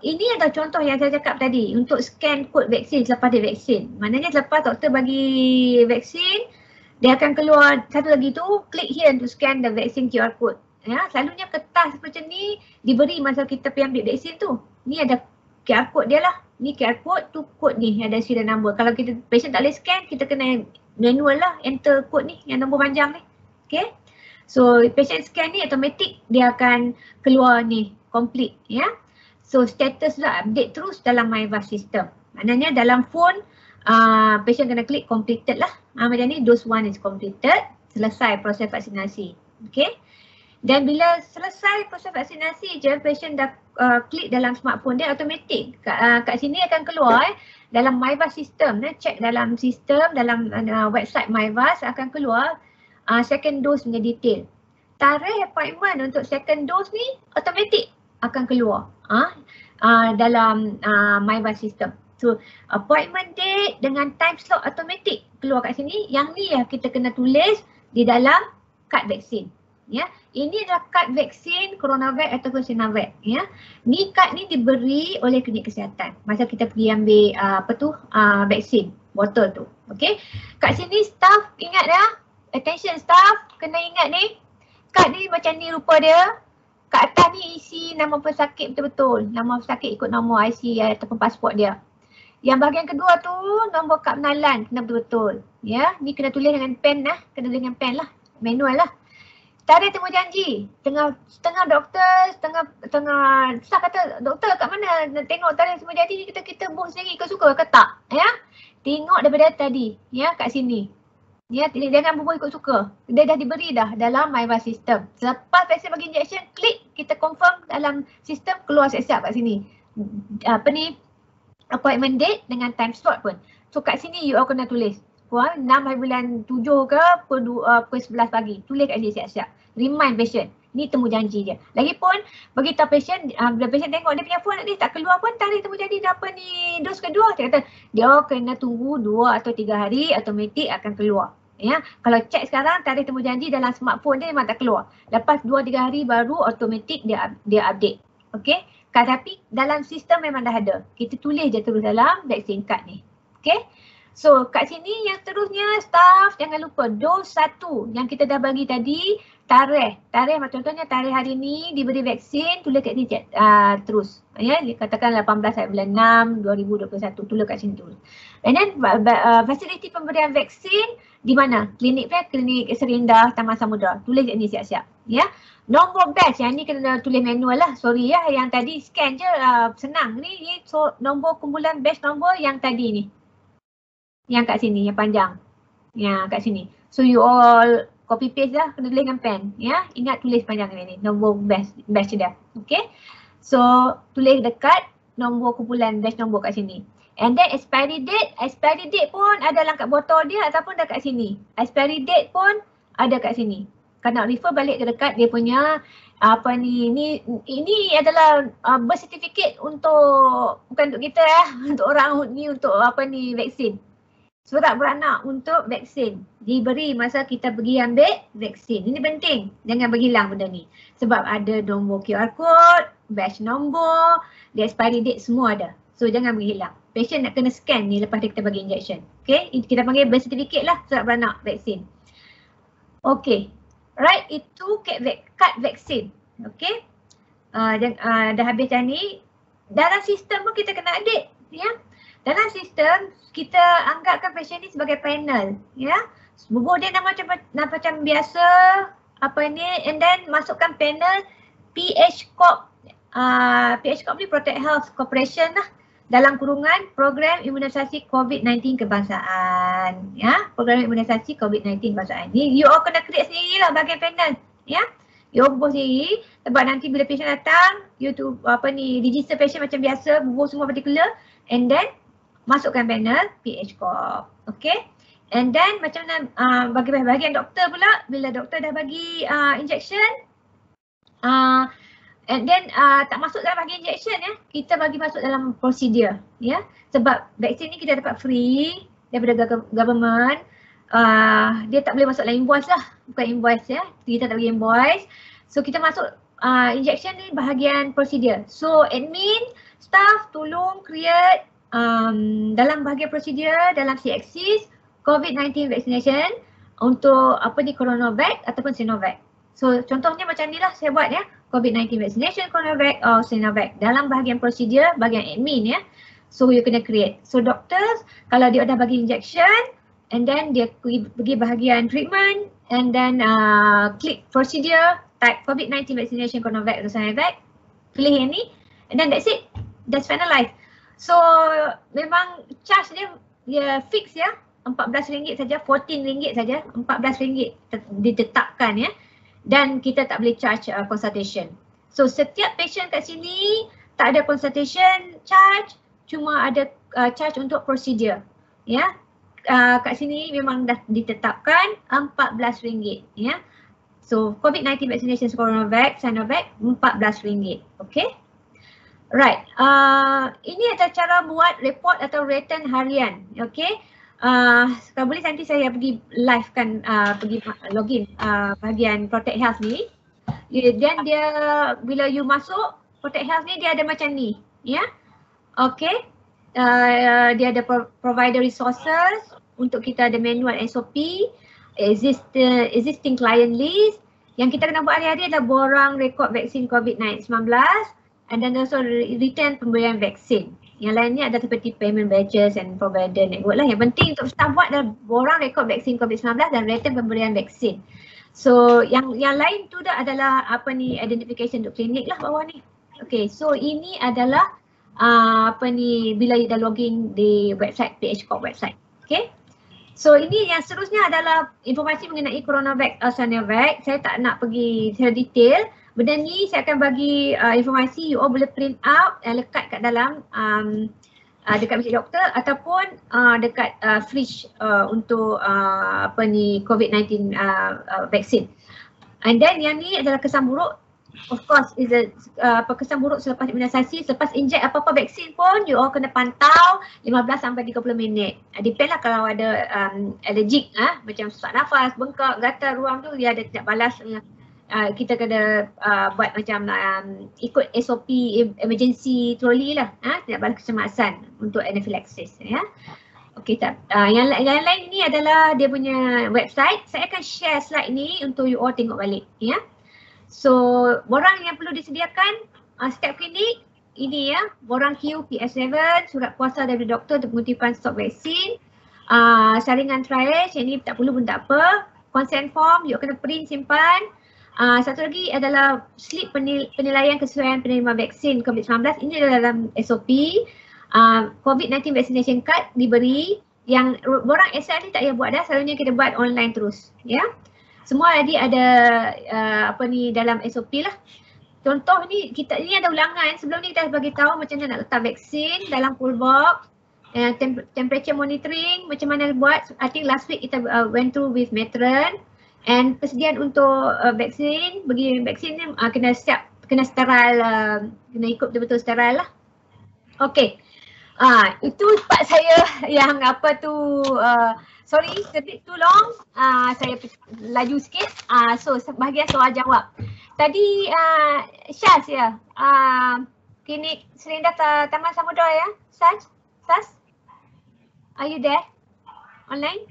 ini adalah contoh yang saya cakap tadi untuk scan kod vaksin selepas dia vaksin. Maknanya selepas doktor bagi vaksin, dia akan keluar satu lagi tu, klik here untuk scan the vaccine QR code. Ya, selalunya kertas macam ni diberi masa kita pergi ambil vaksin tu. Ni ada QR code dia lah. Ni QR code tu kod ni ada serial number. Kalau kita patient tak boleh scan, kita kena manual lah enter kod ni yang nombor panjang ni. Okay. So patient scan ni automatic dia akan keluar ni complete ya. So status lah update terus dalam MyVas system. Maknanya dalam phone patient kena klik completed lah. Macam ni dose 1 is completed, selesai proses vaksinasi. Okay. Dan bila selesai proses vaksinasi je, patient dah klik dalam smartphone dia, automatic kat sini akan keluar dalam MyVas system. Check dalam sistem, dalam website MyVas akan keluar second dose punya detail. Tarikh appointment untuk second dose ni automatic akan keluar dalam MyVas system. So appointment date dengan time slot automatic keluar kat sini. Yang ni yang kita kena tulis di dalam kad vaksin. Ya, ini adalah kad vaksin CoronaVac ataupun Sinovac ya. Ni kad ni diberi oleh klinik kesihatan masa kita pergi ambil vaksin botol tu. Okey. Kat sini staff ingat ya. Attention staff, kena ingat ni. Kad ni macam ni rupa dia. Kat atas ni isi nama pesakit betul-betul. Nama pesakit ikut nombor IC ataupun pasport dia. Yang bahagian kedua tu nombor kad pengenalan kena betul-betul. Ya, ni kena tulis dengan pen lah, kena tulis dengan pen lah, manual lah. tarikh temu janji. Setengah doktor, setengah staff kata, doktor kat mana nak tengok tarikh temu janji ni, kita buat sendiri, kau suka ke tak? Ya. Tengok daripada tadi, ya, kat sini. Ya, jangan bubuh ikut suka. Dia dah diberi dah dalam MyWAS system. Selepas vaksin bagi injection, klik, kita confirm dalam sistem, keluar siap-siap kat sini. Apa ni, appointment date dengan time slot pun. So kat sini you all kena tulis. 6 hari bulan 7 ke pukul 11 pagi. Tulis kat sini siap-siap. Remind patient. Ni temu janji je. Lagipun beritahu patient, bila patient tengok dia punya phone ni tak keluar pun tarikh temu janji apa ni dos kedua. Dia kata dia kena tunggu 2 atau 3 hari automatik akan keluar. Ya, kalau check sekarang tarikh temu janji dalam smartphone dia memang tak keluar. Lepas 2-3 hari baru automatik dia update. Okey. Tapi dalam sistem memang dah ada. Kita tulis je terus dalam vaksin card ni. Okey. So kat sini yang seterusnya staff jangan lupa dos 1 yang kita dah bagi tadi, tarikh macam contohnya tarikh hari ni diberi vaksin, tulis kat sini terus. Ya, katakan 18 hari bulan 6 2021, tulis kat sini terus. And then fasiliti pemberian vaksin di mana? Klinik Serindah Taman Samudra. Tulis kat ni siap-siap. Ya. Nombor batch yang ni kena tulis manual lah. Sorry ya, yang tadi scan je senang. Ni so nombor kumpulan batch nombor yang tadi ni. Yang kat sini, yang panjang. Ya, kat sini. So you all copy paste lah, kena tulis dengan pen. Ya, ingat tulis panjang ni, nombor batch dia. Okay. So tulis dekat nombor kumpulan batch nombor kat sini. And then expiry date pun ada dalam kat botol dia ataupun dah kat sini. Expiry date pun ada kat sini. Kalau nak refer balik ke dekat dia punya apa ni, ini adalah birth certificate untuk, bukan untuk kita ya, untuk orang ni, untuk apa ni, vaksin. Surat beranak untuk vaksin diberi masa kita pergi ambil vaksin. Ini penting, jangan berhilang benda ni. Sebab ada nombor QR code, batch nombor, the expiry date semua ada. So jangan berhilang. Patient nak kena scan ni lepas kita bagi injection. Okay, kita panggil birth certificate lah, surat beranak vaksin. Okay, right, itu kad vaksin. Okay, dah habis dah ni. Dalam sistem pun kita kena update. Ya. Dalam sistem, kita anggapkan patient ni sebagai panel, ya. Bubuh dia nama macam biasa, apa ni, and then masukkan panel PH Corp. PH Corp ni Protect Health Corporation lah, dalam kurungan Program Imunisasi COVID-19 Kebangsaan, ya. Program Imunisasi COVID-19 Kebangsaan. Ni you all kena create sendiri lah bahagian panel, ya. You all bubuh sendiri, sebab nanti bila patient datang, you tu apa ni, register patient macam biasa, bubuh semua particular, and then masukkan panel PH Corp. Okay. And then macam mana bagi bahagian doktor pula, bila doktor dah bagi injection, and then tak masuk dalam bahagian injection ya, kita bagi masuk dalam prosedur ya. Sebab vaksin ni kita dapat free daripada government. Dia tak boleh masuk dalam invoice lah, bukan invoice ya. Kita tak bagi invoice. So kita masuk injection ni bahagian prosedur. So admin, staff tolong create dalam bahagian prosedur dalam C-axis COVID-19 vaccination untuk apa ni, Coronavac ataupun Sinovac. So contohnya macam ni lah saya buat ya, COVID-19 vaccination, Coronavac atau Sinovac dalam bahagian prosedur, bahagian admin ya. So you kena create. So doctors kalau dia dah bagi injection and then dia pergi bahagian treatment and then klik procedure, type COVID-19 vaccination, Coronavac atau Sinovac, pilih yang ni and then that's it. That's finalized. So memang charge dia fix ya, RM14 saja, RM14 saja, RM14 ditetapkan ya. Dan kita tak boleh charge consultation. So setiap patient kat sini tak ada consultation charge, cuma ada charge untuk prosedur ya. Kat sini memang dah ditetapkan RM14 ya. So COVID-19 vaccination, Coronavac, Sinovac RM14. Okay. Right, ini adalah cara buat report atau return harian, okay. Kalau boleh nanti saya pergi live kan, pergi login bahagian Protect Health ni. Dan dia, bila you masuk Protect Health ni, dia ada macam ni, ya. Okay, dia ada provider resources, untuk kita ada manual SOP, existing client list. Yang kita kena buat hari-hari adalah borang rekod vaksin COVID-19, and then also return pemberian vaksin. Yang lainnya ada seperti payment batches and provider network lah. Yang penting untuk staff buat adalah borang rekod vaksin COVID-19 dan return pemberian vaksin. So yang lain tu dah adalah apa ni, identification untuk klinik lah bawah ni. Okay, so ini adalah apa ni, bila you dah login di website PHCORP website. Okay. So ini yang seterusnya adalah informasi mengenai CoronaVac Sinovac. Saya tak nak pergi secara detail. Benda ni saya akan bagi informasi, you all boleh print out dan lekat kat dalam dekat meja doktor ataupun dekat fridge untuk apa ni, COVID-19 vaksin. And then yang ni adalah kesan buruk. Of course, is kesan buruk selepas imunisasi, selepas inject apa-apa vaksin pun you all kena pantau 15 sampai 30 minit. Depend lah kalau ada allergic macam sesak nafas, bengkak, gatal ruam tu dia ada tidak balas. Kita kena buat macam ikut SOP emergency trolley lah, tidak balas kecemasan untuk anaphylaxis ya. Okey, yang lain ni adalah dia punya website. Saya akan share slide ni untuk you all tengok balik ya. So, borang yang perlu disediakan setiap klinik ini ya, borang Q PS7, surat kuasa dari doktor untuk pengutipan stok vaksin, saringan triage, yang ni tak perlu pun tak apa, consent form, you kena print simpan. Satu lagi adalah slip penilaian kesesuaian penerima vaksin COVID-19, ini adalah dalam SOP. COVID-19 vaccination card diberi, yang borang SR ni tak payah buat dah, selalunya kita buat online terus ya. Semua tadi ada apa ni dalam SOP lah. Contoh ni kita ni ada ulangan. Sebelum ni kita bagi tahu macam mana nak letak vaksin dalam cool box, temperature monitoring macam mana buat. I think last week kita went through with matron, and persediaan untuk vaksin, bagi vaksin ni kena siap, kena sterile, kena ikut betul-betul sterile lah. Okey. Itu part saya yang apa tu, sorry, a bit too long. Saya laju sikit. So bahagian soal jawab. Tadi Syaz ya, klinik Selinda Taman Samudra ya. Syaz? Are you there? Online?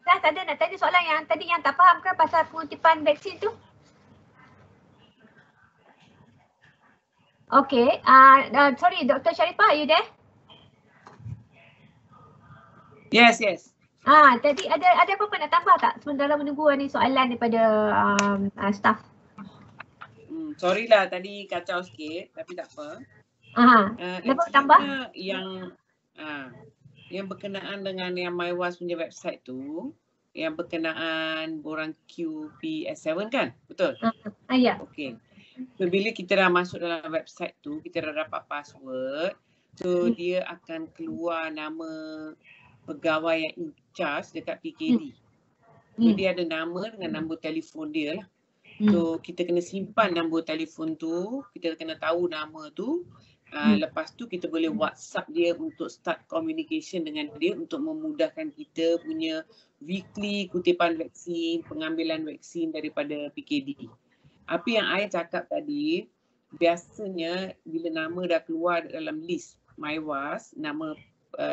Syaz ada nak tanya soalan yang tadi yang tak faham ke pasal pengutipan vaksin tu? Okay, sorry Dr. Sharifah, are you there? Yes. Tadi ada apa-apa nak tambah tak sementara menunggu ni soalan daripada staff? Sorry lah tadi kacau sikit tapi tak apa. Apa tambah? Yang berkenaan dengan yang MyWAS punya website tu, yang berkenaan borang QPS7 kan? Betul? Ya. Okey. So, bila kita dah masuk dalam website tu, kita dah dapat password. So dia akan keluar nama pegawai yang in charge dekat PKD. So dia ada nama dengan nombor telefon dia lah. So kita kena simpan nombor telefon tu, kita kena tahu nama tu. Lepas tu kita boleh WhatsApp dia untuk start communication dengan dia untuk memudahkan kita punya weekly kutipan vaksin, pengambilan vaksin daripada PKD. Apa yang I cakap tadi, biasanya bila nama dah keluar dalam list MyWAS, nama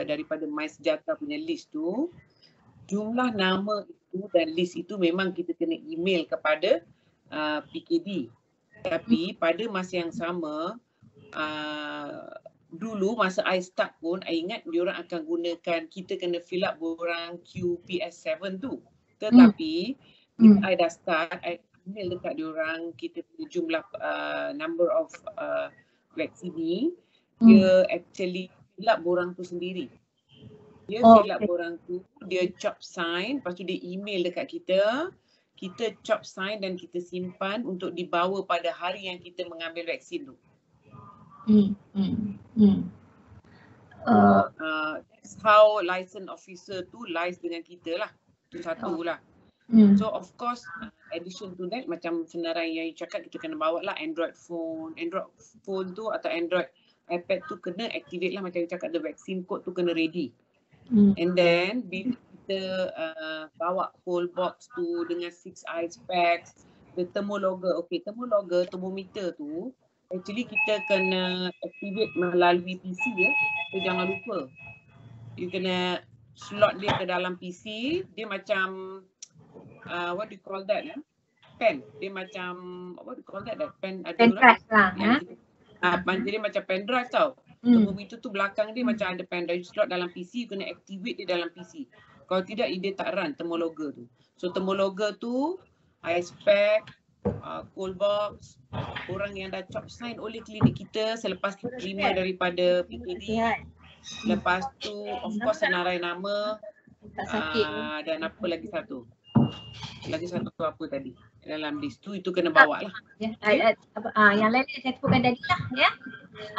daripada MySejahtera punya list tu, jumlah nama itu dan list itu memang kita kena email kepada PKD. Tapi pada masa yang sama, dulu masa I start pun, I ingat diorang akan gunakan, kita kena fill up borang QPS7 tu. Tetapi, bila I dah start, I email dekat diorang, kita punya jumlah number of vaksin ni, dia actually fill up borang tu sendiri. Dia fill up borang tu, dia chop sign, lepas tu dia email dekat kita, kita chop sign dan kita simpan untuk dibawa pada hari yang kita mengambil vaksin tu. That's how license officer tu liaise dengan kita lah. Itu satu lah. So of course, addition to that, macam senarai yang you cakap, kita kena bawa lah Android phone tu atau Android iPad tu kena activate lah, macam you cakap, the vaccine code tu kena ready. And then bila kita bawa whole box tu dengan 6 ice packs, the thermologger, thermometer tu actually kita kena activate melalui PC ya. So jangan lupa, you kena slot dia ke dalam PC. Dia macam what do you call that pen. Dia macam what do you call that pen, ada drive lah jadi macam pen drive tau. Thermometer tu belakang dia macam ada pen drive, slot dalam PC, you kena activate dia dalam PC. Kalau tidak, dia tak run Thermologger tu. So Thermologger tu, I expect Coldbox, orang yang dah job sign oleh klinik kita selepas kita terima daripada PKD. Lepas tu, of course, senarai nama. Dan apa lagi satu? Lagi satu tu apa tadi? Dalam list tu, itu kena bawa lah. Yang lain saya sebutkan tadi lah. Ya.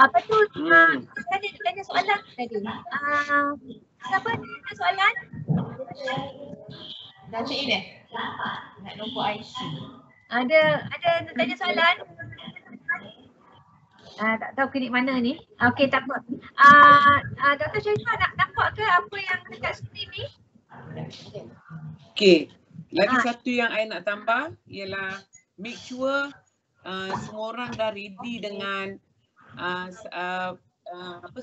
Apa tu? Tanya soalan tadi. Siapa tanya soalan? Dah check in nak nombor IC. Ada nak tanya soalan? Tak tahu klinik mana ni. Okey, tak apa. Dr. Syaifah nak nampak ke apa yang dekat sini ni? Okey. Lagi satu yang I nak tambah ialah make sure semua orang dah ready dengan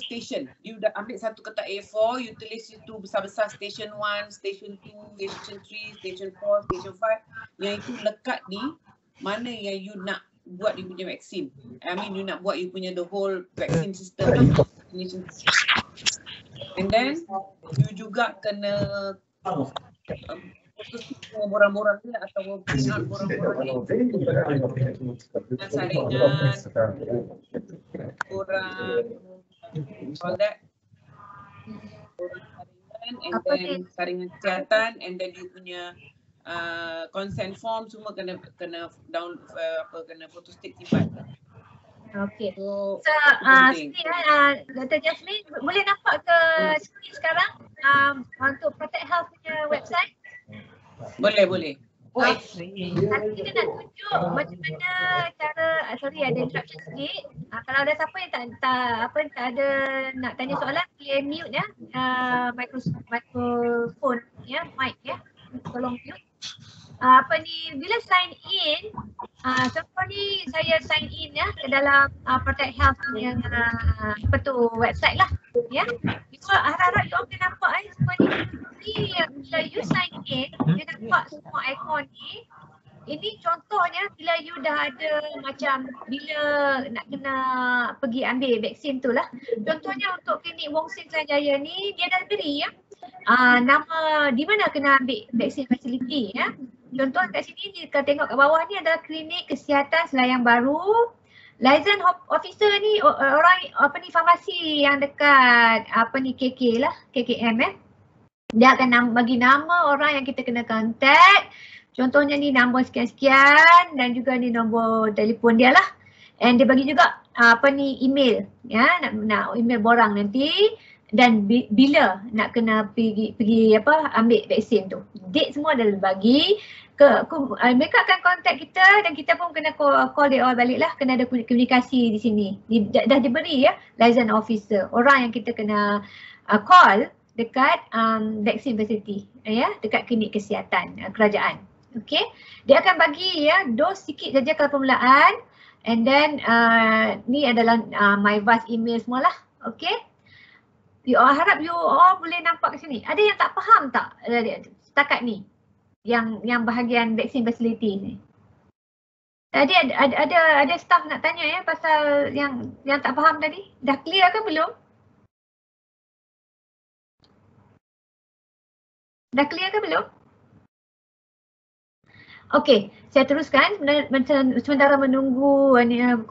station. You dah ambil satu kertas A4, you tulis itu besar-besar station 1, station 2, station 3, station 4, station 5. Yang itu lekat di mana yang you nak buat you punya vaksin. I mean you nak buat you punya the whole vaccine system lah. And then you juga kena borang-borang dia atau borang-borang dan saringan orang all that saringan and then saringan kesihatan and then you punya consent form semua kena down kena photo stick simpan. Okey. So sini Dr. Jasmine boleh nampak ke screen sekarang untuk Protect Health punya website? Boleh. Kita nak tunjuk macam mana cara, sorry ada interruption sikit. Kalau ada siapa yang tak ada nak tanya soalan, boleh mute ya. Microphone ya, mic ya. Tolong mute. Bila sign in, contoh ni saya sign in ya ke dalam Protect Health punya website lah ya. Harap-harap you all boleh nampak semua ni. Bila you sign in, you nampak semua ikon ni. Ini contohnya bila you dah ada macam bila nak kena pergi ambil vaksin tu lah. Contohnya untuk klinik Wong Sin Sanjaya ni, dia dah beri ya nama di mana kena ambil vaksin facility ya. Contoh kat sini kita tengok kat bawah ni adalah klinik kesihatan Selayang Baru. Liaison officer ni orang farmasi yang dekat KK lah, KKM Dia akan bagi nama orang yang kita kena contact. Contohnya ni nombor sekian-sekian dan juga ni nombor telefon dia lah. And dia bagi juga email ya, nak email borang nanti dan bila nak kena pergi ambil vaksin tu. Date semua dah bagi. Mereka akan contact kita dan kita pun kena call dia all balik lah. Kena ada komunikasi di sini. Dah diberi ya liaison officer. Orang yang kita kena call dekat vaksin facility ya, dekat klinik kesihatan kerajaan. Okey. Dia akan bagi ya dos sikit saja kalau permulaan and then ni adalah MyVas email semualah. Okey. Harap you all boleh nampak kat sini. Ada yang tak faham tak setakat ni? Yang bahagian vaksin facility ni. Tadi ada staff nak tanya ya pasal yang tak faham tadi. Dah clear ke belum? Dah clear ke belum? Okey, saya teruskan sementara menunggu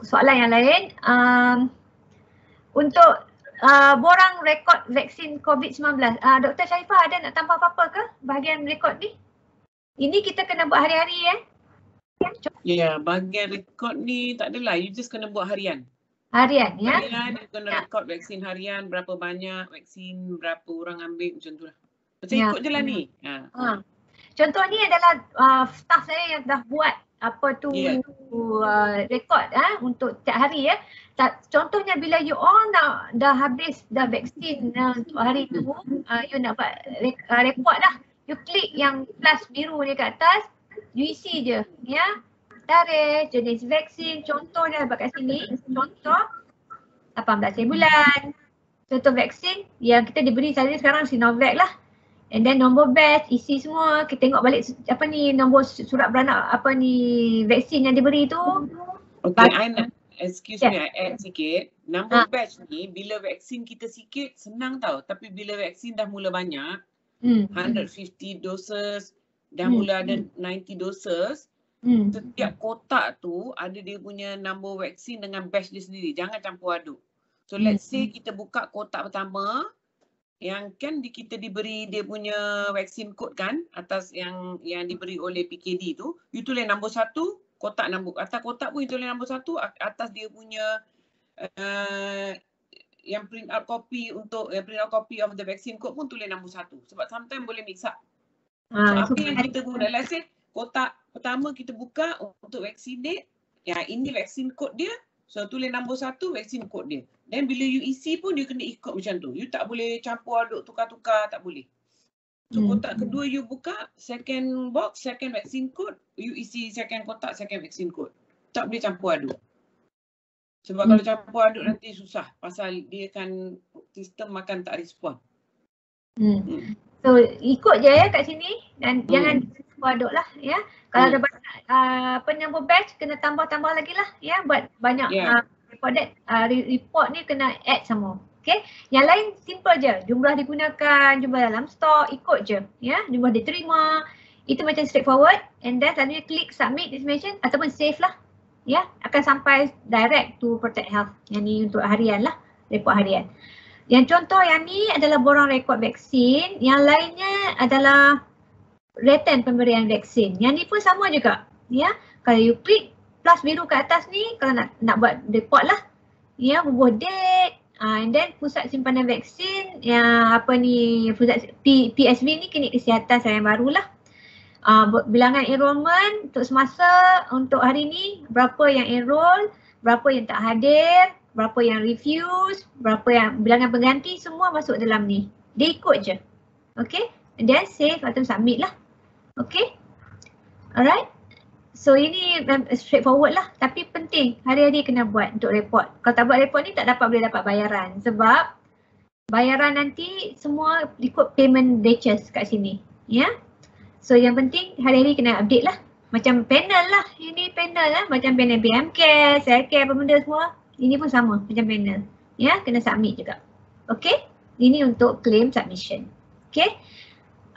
soalan yang lain. Untuk borang rekod vaksin COVID-19. Dr. Syaifah ada nak tambah apa-apa ke bahagian rekod ni? Ini kita kena buat hari-hari ya? Ya, bahagian rekod ni tak adalah. You just kena buat harian. Harian ya? Harian, you kena rekod vaksin harian, berapa banyak vaksin, berapa orang ambil, macam tu lah. Macam ikut je lah ni. Contoh ni adalah staff saya yang dah buat rekod untuk setiap hari ya. Contohnya bila you all dah habis dah vaksin untuk hari tu, you nak buat rekod lah. You klik yang plus biru ni kat atas, you isi je ya. Tarikh, jenis vaksin, contohnya kat sini, contoh 18 bulan. Contoh vaksin yang kita diberi saja sekarang Sinovac lah. And then nombor batch, isi semua, kita tengok balik nombor surat beranak vaksin yang diberi tu. Okay, excuse me, I add sikit. Nombor batch ni bila vaksin kita sikit senang tau, tapi bila vaksin dah mula banyak, 150 doses, dah mula ada 90 doses. Setiap kotak tu ada dia punya nombor vaksin dengan batch dia sendiri. Jangan campur aduk. So let's say kita buka kotak pertama yang kan kita diberi dia punya vaksin kod kan atas yang diberi oleh PKD tu. You tulis nombor 1, kotak nombor atas kotak pun you tulis nombor 1, atas dia punya yang print out copy untuk print out copy of the vaccine code pun tulis nombor 1. Sebab sometimes boleh mix up. So apa yang kita guna, let's say kotak pertama kita buka untuk vaccinate, ini vaksin kod dia, so tulis nombor 1 vaksin kod dia. Dan bila you isi pun dia kena ikut macam tu. You tak boleh campur aduk, tukar-tukar, tak boleh. So kotak kedua you buka, second box, second vaksin kod, you isi second kotak, second vaksin kod. Tak boleh campur aduk. Sebab kalau campur aduk nanti susah pasal dia akan sistem akan tak respon. So ikut je ya kat sini dan jangan campur aduk lah ya. Kalau ada banyak penyambung batch kena tambah-tambah lagi lah ya, buat banyak report ni kena add sama. Okay, yang lain simple je, jumlah digunakan, jumlah dalam stok, ikut je ya, jumlah diterima, itu macam straightforward and then selalunya klik submit information ataupun save lah ya, akan sampai direct to Protect Health. Yang ni untuk harian lah, report harian. Yang contoh yang ni adalah borang rekod vaksin, yang lainnya adalah return pemberian vaksin. Yang ni pun sama juga ya. Kalau you klik plus biru kat atas ni, kalau nak buat report lah ya, bubuh date, and then pusat simpanan vaksin yang apa ni, pusat PSV ni, klinik kesihatan Selayang Baru lah. Bilangan enrolment untuk semasa untuk hari ni, berapa yang enroll, berapa yang tak hadir, berapa yang refuse, berapa yang bilangan pengganti, semua masuk dalam ni. Dia ikut je. Okay, and then save atau submit lah. Okay, alright. So ini straightforward lah, tapi penting hari-hari kena buat untuk report. Kalau tak buat report ni boleh dapat bayaran, sebab bayaran nanti semua ikut payment batches kat sini ya. So yang penting hari-hari kena update lah. Macam panel lah, ini panel lah, macam panel BMCare, Cellcare, apa benda semua. Ini pun sama macam panel ya, kena submit juga. Okay, ini untuk claim submission. Okay,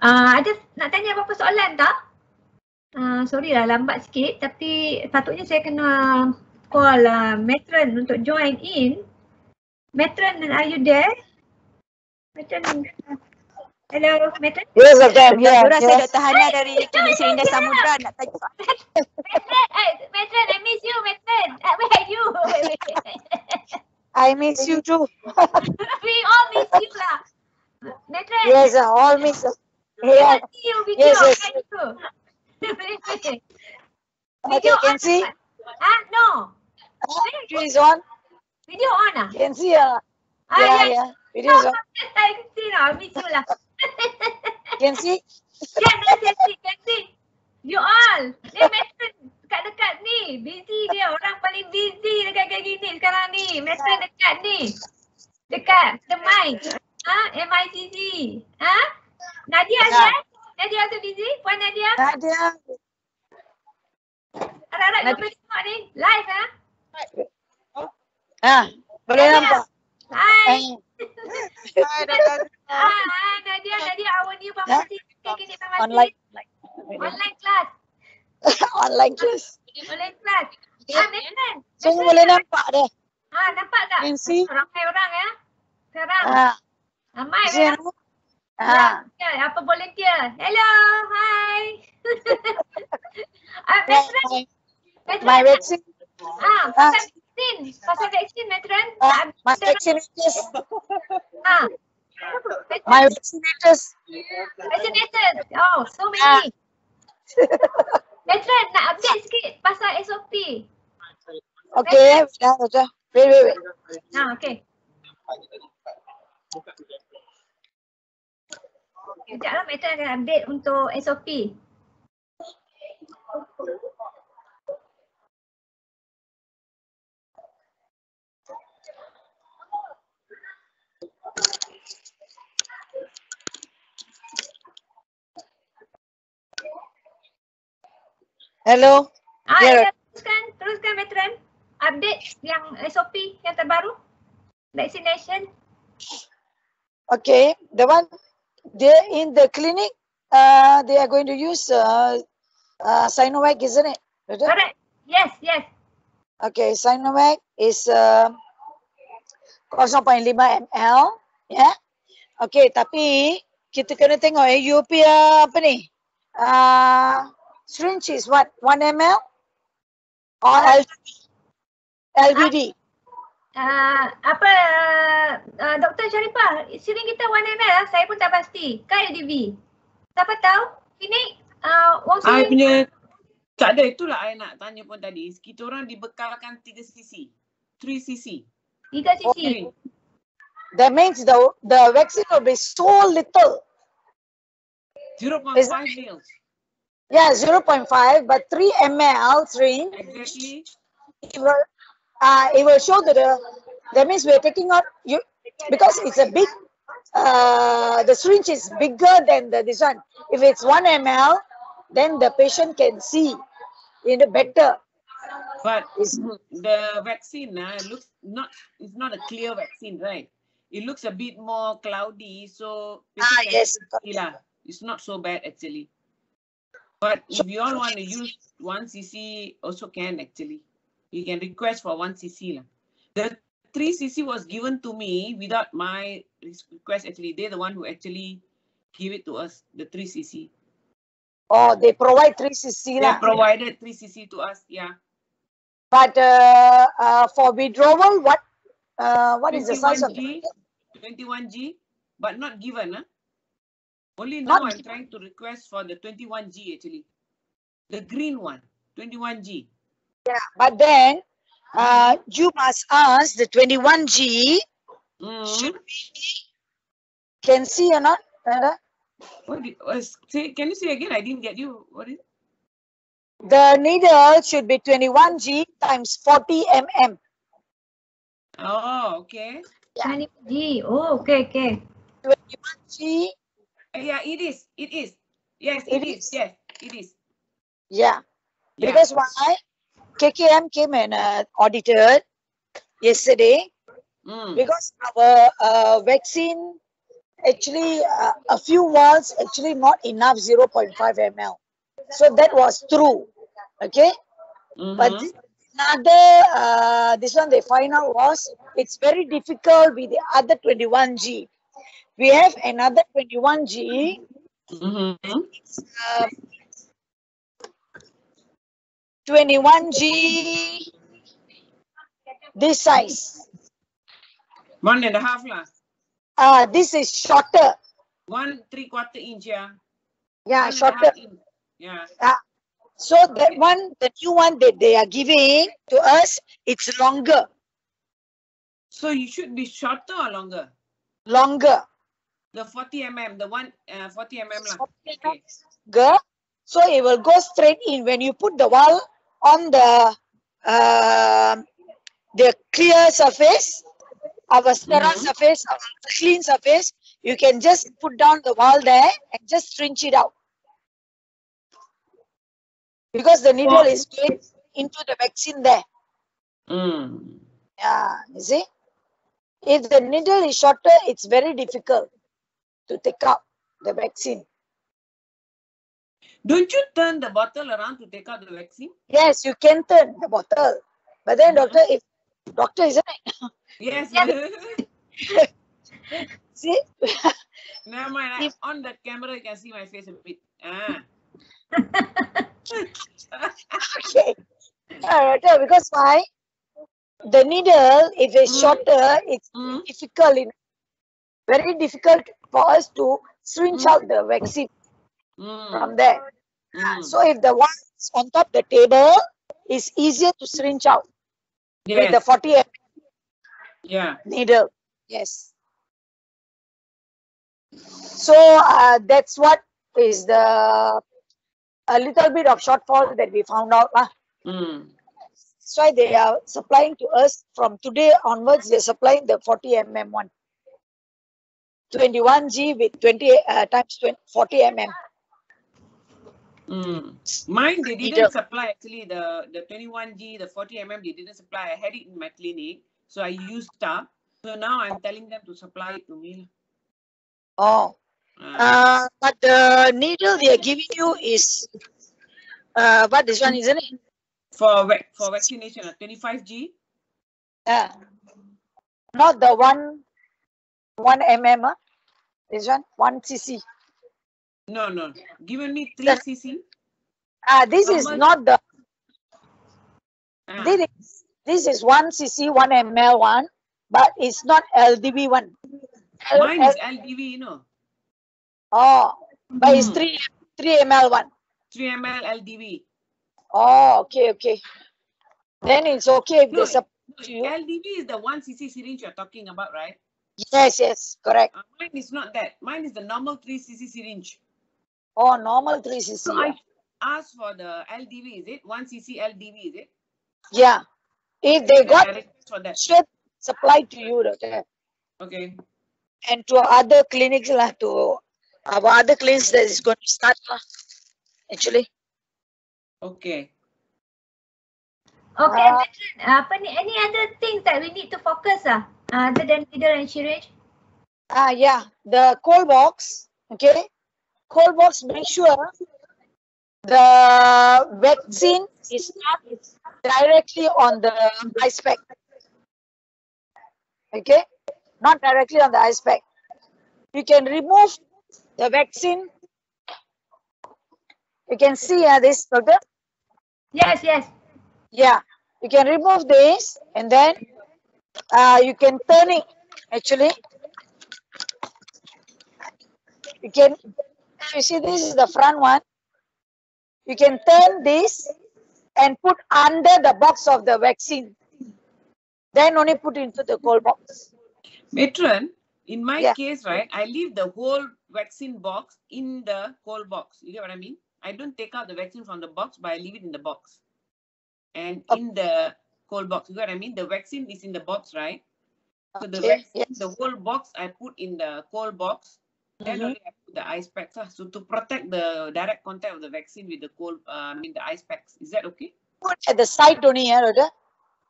ada nak tanya apa-apa soalan tak? Sorry lah lambat sikit, tapi patutnya saya kena call matron untuk join in. Matron, are you there? Matron, hello matron? Yes, okay, yeah. Saya Dr. Hana dari Klinik Serindah Samudra nak tanya soalan. Matron, I miss you matron. Where are you? I miss you too. We all miss you lah. Matron. Yes, all miss. Yeah. See you video. Yes. Okay, Okay, can see? No. Video is on. Video on ah? Can see? Yeah. Video is on. I can see now. I miss you lah. Can see? Yeah, can see. You all. Ni matron dekat-dekat ni. Busy dia. Orang paling busy dekat kayak gini sekarang ni. Matron dekat ni. Dekat the mic. MICC. Nadia ada? Nadia also busy? Puan Nadia? Nadia. Harap-harap kau boleh tengok ni. Live Boleh nampak. Hai. Hai, Dr. Nadia, our new pharmacy. Klinik pharmacy. Online. Online class. Online class. Online class. Matron. So, boleh nampak dia. Nampak tak? Can see? Ramai orang ya. Sekarang. Ramai See? ya. Ya, apa volunteer? Hello, hi. Matron. My vaccine. Pasal vaksin, Matron. My vaccinators. My vaccinators. Vaccinators. Oh, so many. Matron, nak update sikit pasal SOP. Okay, wait. Okay. Sekejaplah Matron akan update untuk SOP. Hello. Teruskan Matron. Update yang SOP yang terbaru. Vaccination. Okay, the one they in the clinic, they are going to use Sinovac, isn't it? Correct. Yes, yes. Okay, Sinovac is 0.5 ml, ya. Okay, tapi kita kena tengok you punya apa ni? Syringe is what? 1 ml or LVD? Dr. Sharifah, siring kita 1 ml lah. Saya pun tak pasti. Kan LDV? Siapa tahu? Ini wang I siring. punya tak ada, itulah I nak tanya pun tadi. Kita orang dibekalkan 3 cc. 3 cc. 3 cc. Okay. That means the vaccine will be so little. 0.5 mils. Yeah, 0.5, but 3 ml syringe. Exactly. It will show that that means we are taking out you because it's a big. The syringe is bigger than this one. If it's 1 ml, then the patient can see better. But the vaccine looks it's not a clear vaccine, right? It looks a bit more cloudy, so Yes. see lah. It's not so bad actually. But if you all want to use 1 cc, also can actually. You can request for 1 cc lah. The 3 cc was given to me without my request actually. They're the one who actually give it to us, the 3 cc. Oh, they provide 3 cc. They provided 3 cc to us, yeah. But for withdrawal, what is the size of 21G, but not given. Only now I'm trying to request for the 21G actually. The green one, 21G. Yeah, but then you must ask the 21G. Should we can see or not? What can you say again? I didn't get you. What is it? The needle should be 21G times 40 mm. Oh, okay. 21G. Oh, okay. 21G. Yeah, it is. Yes, it is. Yes, it is. Yeah. Because why? KKM came and audited yesterday. Because our vaccine actually a few vials actually not enough 0.5 ml. So that was true. Okay. But this one they find out was it's very difficult with the other 21G. We have another 21G. 21G this size. 1.5 lah. This is shorter. 1 3/4 inch, yeah. Yeah, shorter. Yeah. So that one, the new one that they are giving to us, it's longer. So you should be shorter or longer? Longer. The 40 mm, the one 40 mm lah. 40 mm. So it will go straight in when you put the vial on the clear surface, our sterile surface, our clean surface. You can just put down the vial there and just syringe it out. Because the needle is going into the vaccine there. Yeah, you see? If the needle is shorter, it's very difficult to take out the vaccine. Don't you turn the bottle around to take out the vaccine? Yes, you can turn the bottle. But then doctor, isn't it? Yes. See? Never mind. On the camera, you can see my face a bit. Okay. Because why? The needle, if it's shorter, it's very difficult for us to syringe out the vaccine from there. So if the one on top the table is easier to syringe out with the 40 ml needle. Yes. So that's what is a little bit of shortfall that we found out. That's why they are supplying to us from today onwards. They're supplying the 40 mm one. 21G with 20 times 40 mm. Mine, they didn't supply actually the 21G, the 40 mm, they didn't supply. I had it in my clinic, so I used up. So now I'm telling them to supply it to me. Oh, But the needle they are giving you is what this one, isn't it? For vaccination, 25G. Not the 1 mm. This one 1 cc. No. Given me 3 cc. This is not the. This is 1 cc 1 ml one, but it's not LDV one. Mine is LDV, you know. Oh, but it's 3 ml one. 3 ml LDV. Oh, okay. Then it's okay if they supply to you. LDV is the 1 cc syringe you're talking about, right? Yes, correct. Mine is not that. Mine is the normal 3 cc syringe. Oh, normal 3 cc. So I asked for the LDV, is it? 1 cc LDV, is it? Yeah. If they got for that, should supply to you, doctor. Okay. And to other clinics, to our other clinics that is going to start, actually. Okay. Okay, any other things that we need to focus other than needle and syringe? Yeah, the cold box, okay. Cold box, make sure the vaccine is not directly on the ice pack. Okay, not directly on the ice pack. You can remove the vaccine. You can see this, doctor. Yes. Yeah, you can remove this and then you can turn it. Actually, you can. You see, this is the front one. You can turn this and put under the box of the vaccine. Then only put into the cold box. Matron, in my case, right, I leave the whole vaccine box in the cold box. You get what I mean? I don't take out the vaccine from the box, but I leave it in the box. And in the cold box, you get what I mean? The vaccine is in the box, right? So the vaccine, the whole box, I put in the cold box. Then only I put the ice packs. So to protect the direct contact of the vaccine with the cold, the ice packs. Is that okay? Put at the side only, Roda.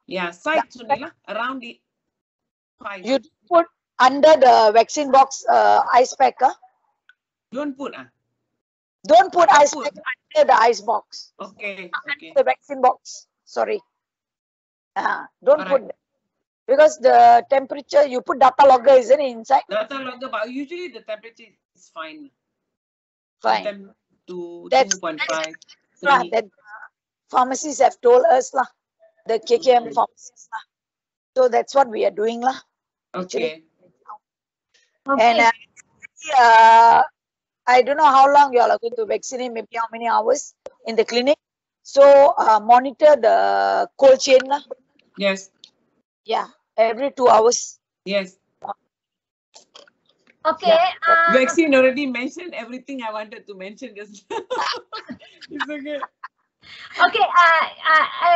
Yeah, side only around it. Fine. You put under the vaccine box ice pack. Don't put Don't put ice pack under the ice box. Okay. Under the vaccine box. Sorry. Don't put that. Because the temperature, you put data logger, isn't it, inside? Data logger, but usually the temperature is fine. Fine. To That's 2.5. That pharmacists have told us, the KKM pharmacists. So that's what we are doing. Okay. And I don't know how long you all are going to vaccinate, maybe how many hours in the clinic. So monitor the cold chain. Yes. Yeah, every 2 hours. Yes. Okay. Vaccine already mentioned everything I wanted to mention just now. It's okay. Okay,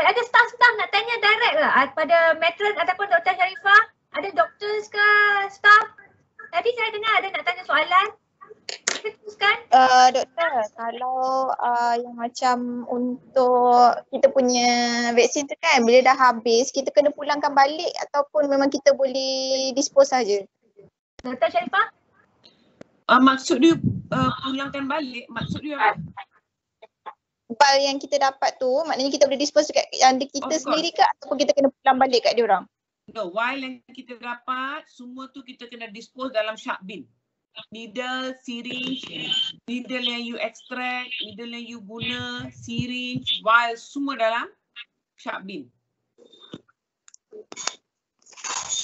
ada staff nak tanya direct lah pada matron ataupun Dr. Sharifah? Ada doctors ke staff? Tadi saya dengar ada nak tanya soalan. Teruskan. Doktor, kalau yang macam untuk kita punya vaksin tu kan, bila dah habis, kita kena pulangkan balik ataupun memang kita boleh dispose saja? Dr. Sharifah? Maksud dia pulangkan balik, maksud dia apa? Bal yang kita dapat tu, maknanya kita boleh dispose dekat yang kita sendiri ke ataupun kita kena pulang balik kat diorang? No, while yang kita dapat, semua tu kita kena dispose dalam shark bin. Needle, syringe, needle yang you extract, needle yang you guna, syringe, vial, semua dalam shark bin.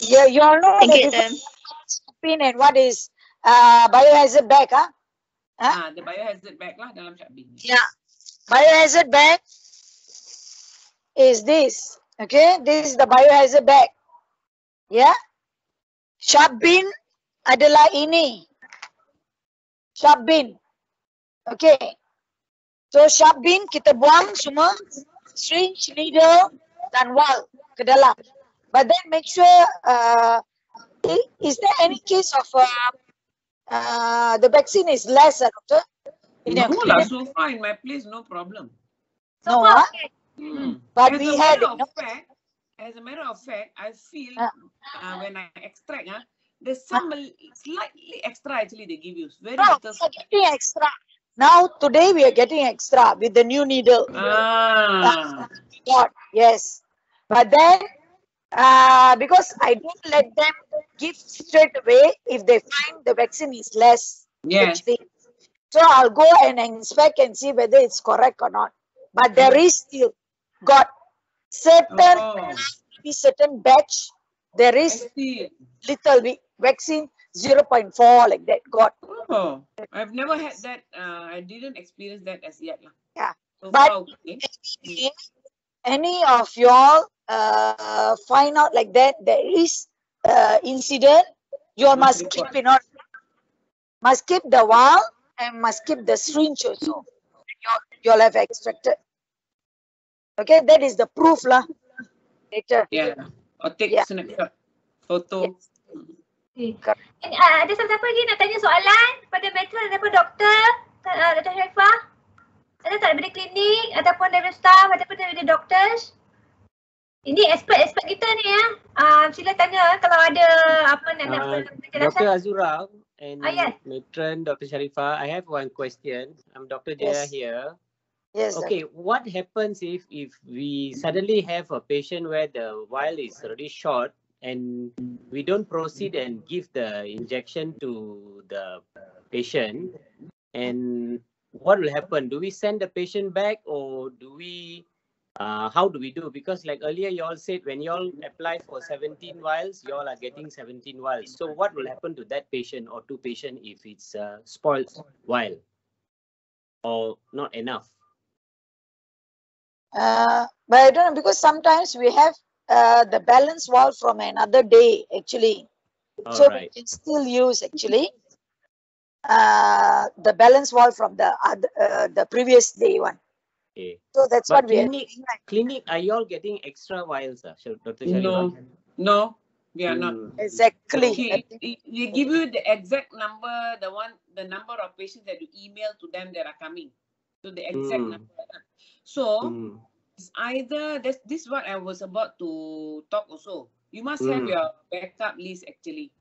Yeah, you all know the difference between and what is biohazard bag, The biohazard bag lah dalam shark bin. Yeah, biohazard bag is this. Okay, this is the biohazard bag. Yeah, shark bin adalah ini. Shark bin. Okay. So shark bin kita buang semua syringe, needle dan vial ke dalam. But then make sure is there any case of the vaccine is less, doctor? No, so far in my place no problem. No, but we had as a matter of fact, I feel when I extract, there's some slightly extra actually they give you. Very No, little. we are getting extra. Now, today we are getting extra with the new needle. Yes. But then, because I don't let them give straight away if they find the vaccine is less. Yes. Actually. So I'll go and inspect and see whether it's correct or not. But there is still got certain certain batch. There is little vaccine 0.4 like that got. Oh, I've never had that. I didn't experience that as yet. Yeah. So But far, okay. Any of y'all find out like that there is incident, you all must keep must keep the vial and must keep the syringe also. You all have extracted. Okay, that is the proof lah. Later. Yeah. Or take snapshot photo. Yes. Okay. Ada siapa lagi nak tanya soalan pada matron ataupun doktor, Dr. Sharifah? Ada tak daripada klinik ataupun daripada staff ataupun daripada doktor? Ini expert kita ni ya. Sila tanya kalau ada apa nak penjelasan. Dr. Azura and yes. matron Dr. Sharifah, I have one question. I'm Dr. Jaya here. Yes. Okay, what happens if we suddenly have a patient where the vial is already short and we don't proceed and give the injection to the patient, and what will happen? Do we send the patient back or do we how do we do? Because like earlier you all said when you all apply for 17 vials, you all are getting 17 vials. So what will happen to that patient or to patient if it's spoiled vial or not enough? But I don't know, because sometimes we have the balance vial from another day actually. So we can still use actually the balance vial from the previous day one. Okay. So that's but what we clinic, are you all getting extra vials, Dr. Sharifah? No, we are not. Exactly. We give you the exact number, the number of patients that you email to them that are coming. So the exact number. So it's either this is what I was about to talk also. You must have your backup list actually.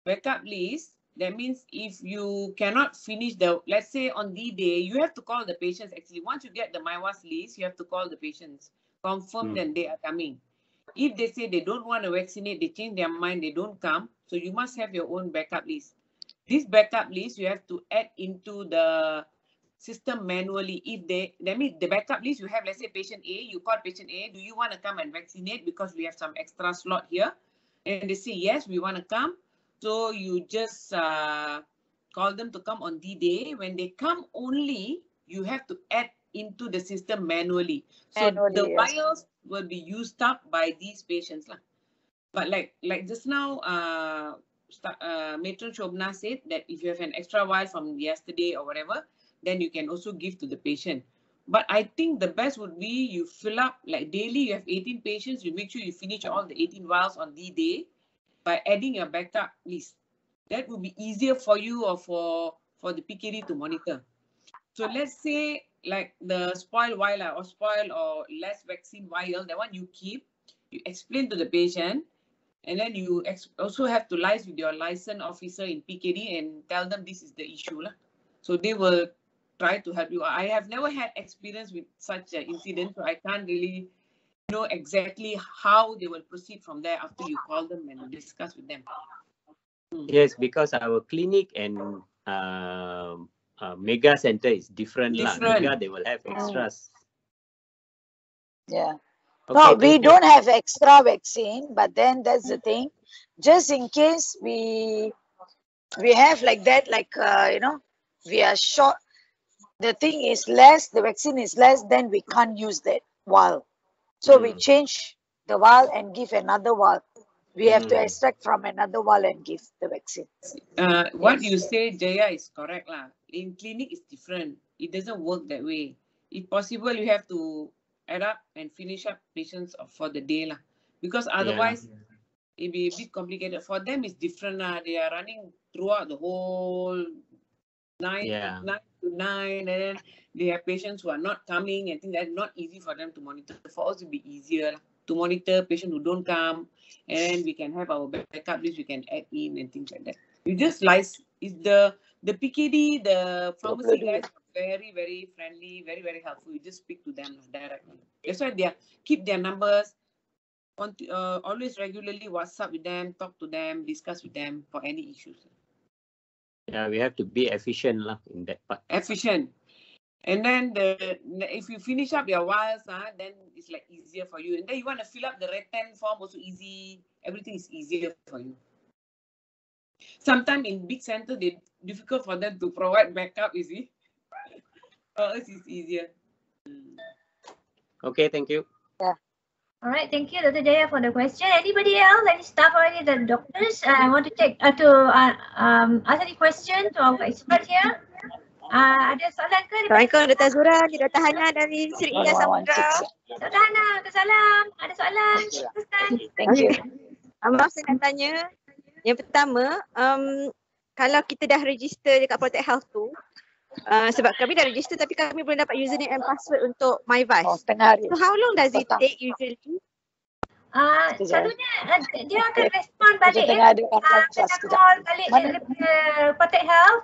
Backup list, that means if you cannot finish let's say on D-Day, you have to call the patients actually. Once you get the MyWAS list, you have to call the patients, confirm that they are coming. If they say they don't want to vaccinate, they change their mind, they don't come. So you must have your own backup list. This backup list, you have to add into the system manually. That means the backup list, you have, let's say patient A, you call patient A, do you want to come and vaccinate because we have some extra slot here? And they say, yes, we want to come. So you just call them to come on D-Day. When they come only, you have to add into the system manually. So the vials will be used up by these patients. But like just now, Matron Shobna said that if you have an extra vial from yesterday or whatever, then you can also give to the patient. But I think the best would be you fill up, like daily you have 18 patients, you make sure you finish all the 18 vials on D-Day by adding your backup list. That would be easier for you or for the PKD to monitor. So let's say like the spoiled vial or spoiled or less vaccine vial, that one you keep, you explain to the patient, and then you also have to liaise with your licensed officer in PKD and tell them this is the issue. So they will try to help you. I have never had experience with such an incident, so I can't really know exactly how they will proceed from there after you call them and discuss with them. Yes, because our clinic and mega center is different. Mega, they will have extras. Yeah. Okay, no, we don't have extra vaccine, but then that's the thing. Just in case we have like that, like we are short. The thing is less, the vaccine is less, then we can't use that vial. So we change the vial and give another vial. We have to extract from another vial and give the vaccine. What you say, Jaya, is correct. In clinic, it's different. It doesn't work that way. If possible, you have to add up and finish up patients for the day. Because otherwise, it'll be a bit complicated. For them, it's different. They are running throughout the whole 9 to 9, and then they have patients who are not coming and think that's not easy for them to monitor. For us, it'll be easier. to monitor patient who don't come, and then we can have our backup list we can add in and things like that. You just is the PKD, the pharmacy guys are very, very friendly, very, very helpful. You just speak to them directly. That's why they keep their numbers, always regularly WhatsApp with them, talk to them, discuss with them for any issues. Yeah, we have to be efficient lah in that part. Efficient. And then if you finish up your vials, then it's like easier for you. And then you want to fill up the return form also easy. Everything is easier for you. Sometimes in big center, it's difficult for them to provide backup, you see. For us, it's easier. Okay, thank you. Yeah. All right, thank you, Dr. Jaya, for the question. Anybody else? Any staff or any of the doctors? I want to take ask any question to our expert here. Ada soalan ke? Assalamualaikum Dr. Azura, Dr. Hana dari Sri Indah Samudra. Dr. Hana, Dr. Salam. Ada soalan? Teruskan. Thank you. Maaf, saya nak tanya. Yang pertama, kalau kita dah register dekat Protect Health tu, sebab kami dah register tapi kami belum dapat username and password untuk MyVice. Tengah hari. So how long does it take usually? Selalunya dia akan respon balik. Tengah ada kena call balik daripada Protect Health.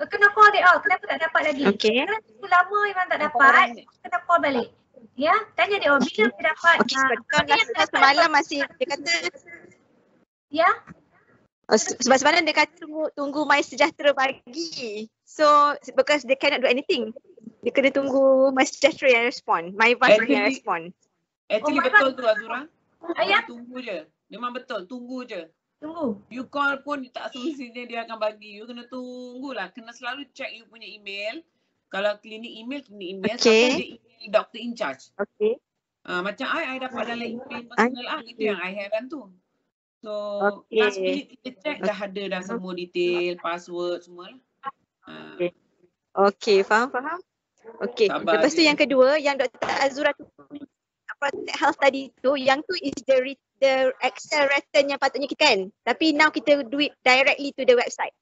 Kena call dia, kenapa tak dapat lagi? Okay. Kalau tunggu lama memang tak dapat, kena call balik. Ya, tanya dia, bila dia dapat. Okay, sebab semalam masih, dia kata. Ya? Sebab semalam dia kata tunggu MySejahtera bagi. So, because they cannot do anything. Dia kena tunggu MySejahtera yang respon. MyVice yang respon. Actually betul tu Azura. Ayah? Tunggu je. Memang betul, tunggu je. Tunggu. You call pun tak semestinya dia akan bagi. You kena tunggulah. Kena selalu check you punya email. Kalau klinik email. Okay. Sampai dia email doctor in charge. Okay. Macam I dapat dalam email personal itu yang I heran tu. So, last minute kita check dah ada dah semua detail, password semua lah. Okay, faham. Okay, lepas tu yang kedua, yang Dr. Azura tu Protect Health tadi tu, yang tu is the Excel return yang patutnya kita kan. Tapi now kita do it directly to the website.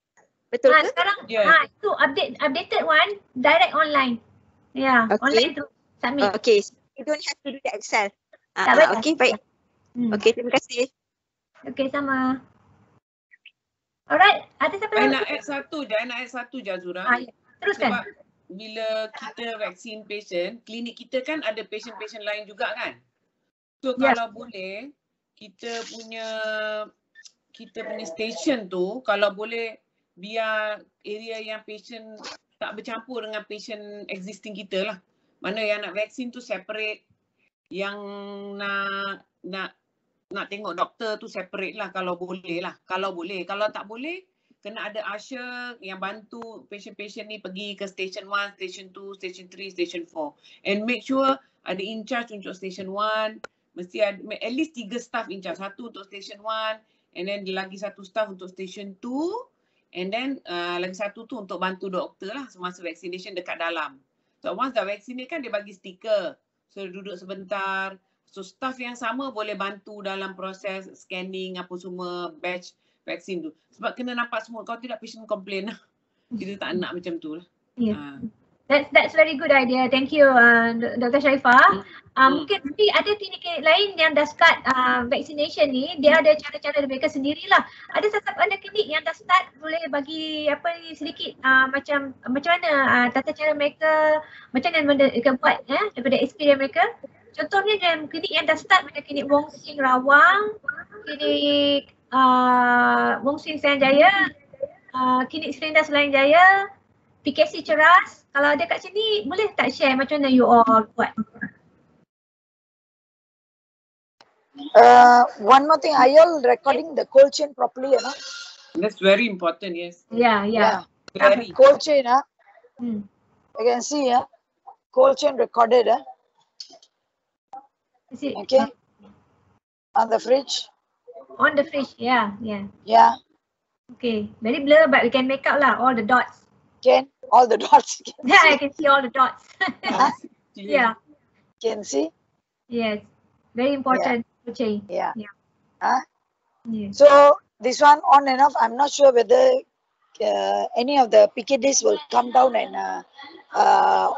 Betul ke? Sekarang itu updated one, direct online. Ya, online tu submit. Okay, so you don't have to do the Excel. Okay, baik. Okay, terima kasih. Okay, sama. Alright, ada siapa lagi? I nak add satu je Azura. Teruskan. Sebab bila kita vaksin patient, klinik kita kan ada patient-patient lain juga kan. So kalau boleh, kita punya station tu, kalau boleh biar area yang patient tak bercampur dengan patient existing kita lah. Mana yang nak vaksin tu separate, yang nak tengok doktor tu separate lah kalau boleh lah. Kalau boleh. Kalau tak boleh, kena ada usher yang bantu patient-patient ni pergi ke station 1, station 2, station 3, station 4. And make sure ada in charge untuk station 1. Mesti ada at least 3 staff in charge. 1 untuk station 1 and then lagi 1 staff untuk station 2. And then lagi 1 tu untuk bantu doktor lah semasa vaccination dekat dalam. So once dah vaccinate kan dia bagi stiker. So duduk sebentar. So staff yang sama boleh bantu dalam proses scanning apa semua batch vaksin tu. Sebab kena nampak semua. Kalau tidak patient complain lah. Kita tak nak macam tu lah. Yeah. That's very good idea. Thank you Dr. Sharifah. Mungkin tapi ada klinik lain yang dah start vaccination ni, dia ada cara-cara mereka sendirilah. Ada klinik yang dah start boleh bagi sedikit macam mana tata cara mereka, macam mana mereka buat daripada experience mereka. Contohnya dalam klinik yang dah start macam klinik Wong Sing Rawang, klinik Wong Sing Selain Jaya, klinik Serindah Selain Jaya, PKC Ceras. Kalau ada kat sini, boleh tak share macam mana you all buat? One more thing, are you all recording the cold chain properly, no? That's very important, yes. Yeah. Very. Cold chain, you can see, cold chain recorded, okay. On the fridge. On the fridge, yeah. Okay, very blur but we can make out lah all the dots. Can all the dots? Yeah, I can see all the dots. Yeah. Can see? Yes, very important. Yeah. Yeah. So this one on and off, I'm not sure whether any of the PKDs will come down and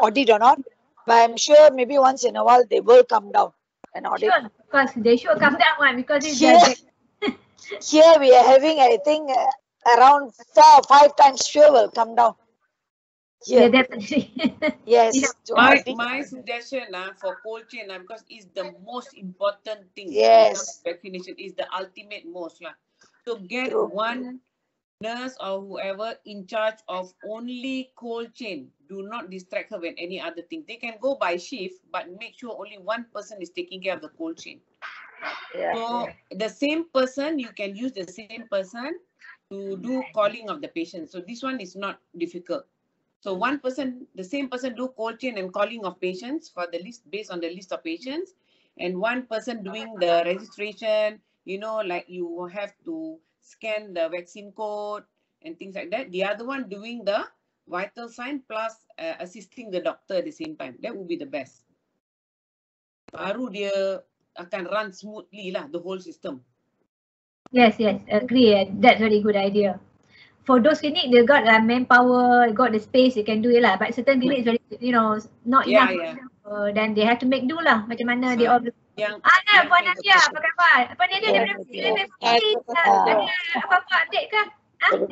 audit or not. But I'm sure maybe once in a while they will come down an audit. Sure, of course, they should come down one because it's Here, here we are having, I think, around 4 or 5 times sure will come down. yeah, Here. definitely. Yes. Yeah. to My audit. suggestion for cold chain because it's the most important thing. Yes. Vaccination is the ultimate most So get True. one nurse or whoever in charge of only cold chain. Do not distract her with any other thing. They can go by shift, but make sure only one person is taking care of the cold chain. Yeah. So the same person, you can use the same person to do calling of the patient. So this one is not difficult. So one person, the same person do cold chain and calling of patients for the list based on the list of patients, and one person doing the registration, you know, like you have to scan the vaccine code and things like that. The other one doing the vital sign plus assisting the doctor at the same time. That would be the best. Baru dia akan run smoothly lah, the whole system. Yes, agree. That's a very good idea. For those clinic, they got manpower, got the space, they can do it lah. But certain clinics, very, not enough. Then they have to make do lah. Macam mana dia all. Puan Nadia, apa khabar? Puan Nadia, dia ada apa-apa update ke?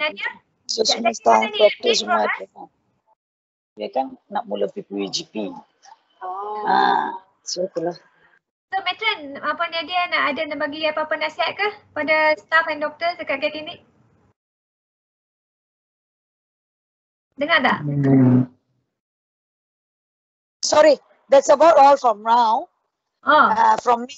Nadia? So semua staff, doktor semua ada. Dia kan nak mula PPWGP. So itulah. So Matron, Puan Nadia nak bagi apa-apa nasihat ke pada staff dan doktor dekat klinik? Dengar tak? Sorry, that's about all from now. From me.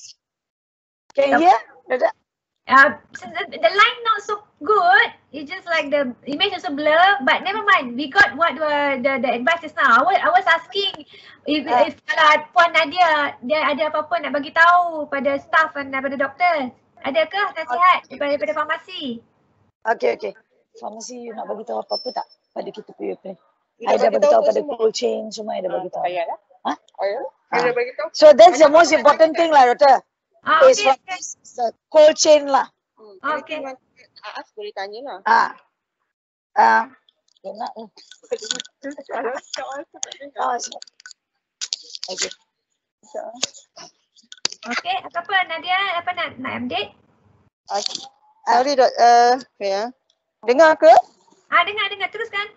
Can you hear? The line not so good. It's just like the image also blur. But never mind. We got what the advice just now. I was asking if kalau Puan Nadia dia ada apa-apa nak bagi tahu pada staff dan pada doktor. Adakah nasihat daripada farmasi? Okay. Farmasi you nak bagi tahu apa-apa tak pada kita punya plan? I dah bagi tahu pada cold chain semua I dah bagi tahu. So that's the most important thing lah, Doktor. Is for the cold chain lah. Okay. Aas boleh tanya lah. Nak lah. Okay. Okay, apa Nadia, apa nak update? Sorry dok, dengar ke? Dengar teruskan.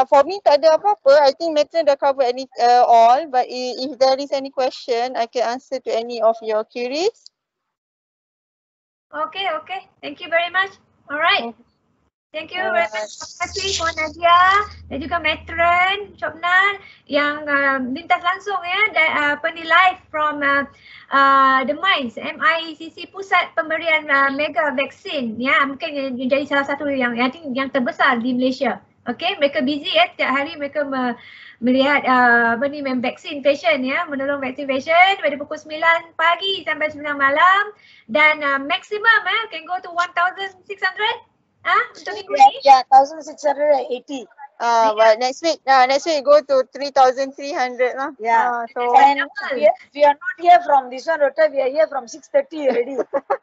For me tak ada apa-apa. I think Matron dah cover all, but if there is any question, I can answer to any of your queries. Okay. Thank you very much. Alright. Thank you very much. Terima kasih Puan Nadia dan juga Matron Chopna yang lintas langsung live from the MICE, MICC Pusat Pemberian Mega Vaksin mungkin jadi salah satu yang terbesar di Malaysia. Okay, mereka busy setiap hari mereka melihat vaksin patient menolong vaksin patient pada pukul 9 pagi sampai 9 malam dan maximum can go to 1,600 untuk minggu ni. Yeah, 1,680. But next week go to 3,300 lah. Yeah. So we are not here from this one, Doctor. We are here from 6:30 already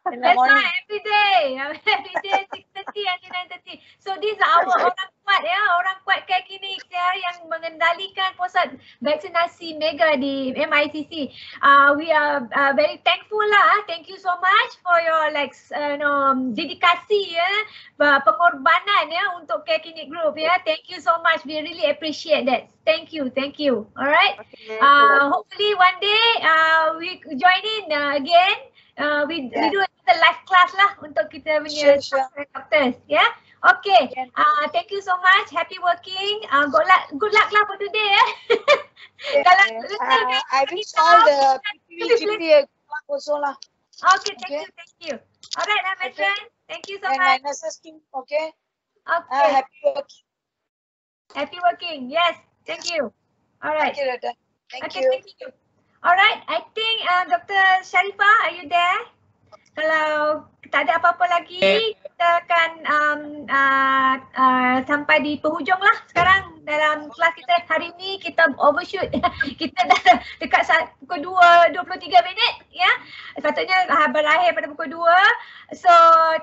in the morning. Every day 6:30 until 9:30. So these are our orang kuat care klinik yang mengendalikan pusat vaksinasi mega di MICC. We are very thankful lah. Thank you so much for your dedikasi pengorbanan untuk care klinik group Thank you so much. We really appreciate that. Thank you. Alright. Hopefully one day we join in again. We do a live class lah untuk kita punya doctors. Okay. Thank you so much. Happy working. Good luck lah for today. I wish all the PPWGP also lah. Okay. Thank you. Alright, Matron. Thank you so much. And my nurses team, okay? Okay. Happy working. Happy working. Yes. Thank you. Alright. Thank you, Doctor. Thank you. Thank you. Alright. I think Dr. Sharifah, are you there? Kalau tak ada apa-apa lagi, kita akan sampai di penghujung lah sekarang dalam kelas kita hari ni. Kita overshoot. Kita dah dekat pukul 2:23 ya. Sepatutnya berakhir pada pukul 2. So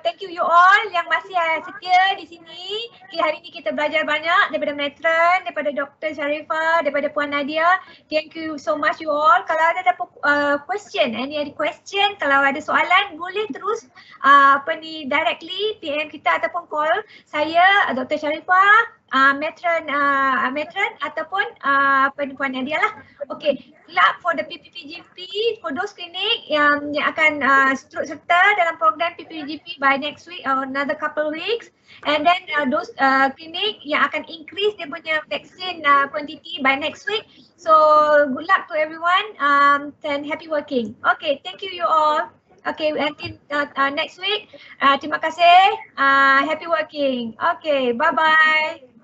thank you all yang masih setia di sini. Hari ni kita belajar banyak daripada Matron, daripada Dr. Sharifah, daripada Puan Nadia. Thank you so much you all. Kalau ada question, any question, kalau ada soalan boleh terus directly PM kita ataupun call saya Dr. Sharifah, Matron ataupun Puan Nadia lah. Okay, luck for the PPPGP, for those clinic yang akan turut serta dalam program PPPGP by next week or another couple weeks, and then those clinic yang akan increase dia punya vaksin quantity by next week. So good luck to everyone and happy working. Okay, thank you all. Okay, until next week. Terima kasih. Happy working. Okay, bye bye.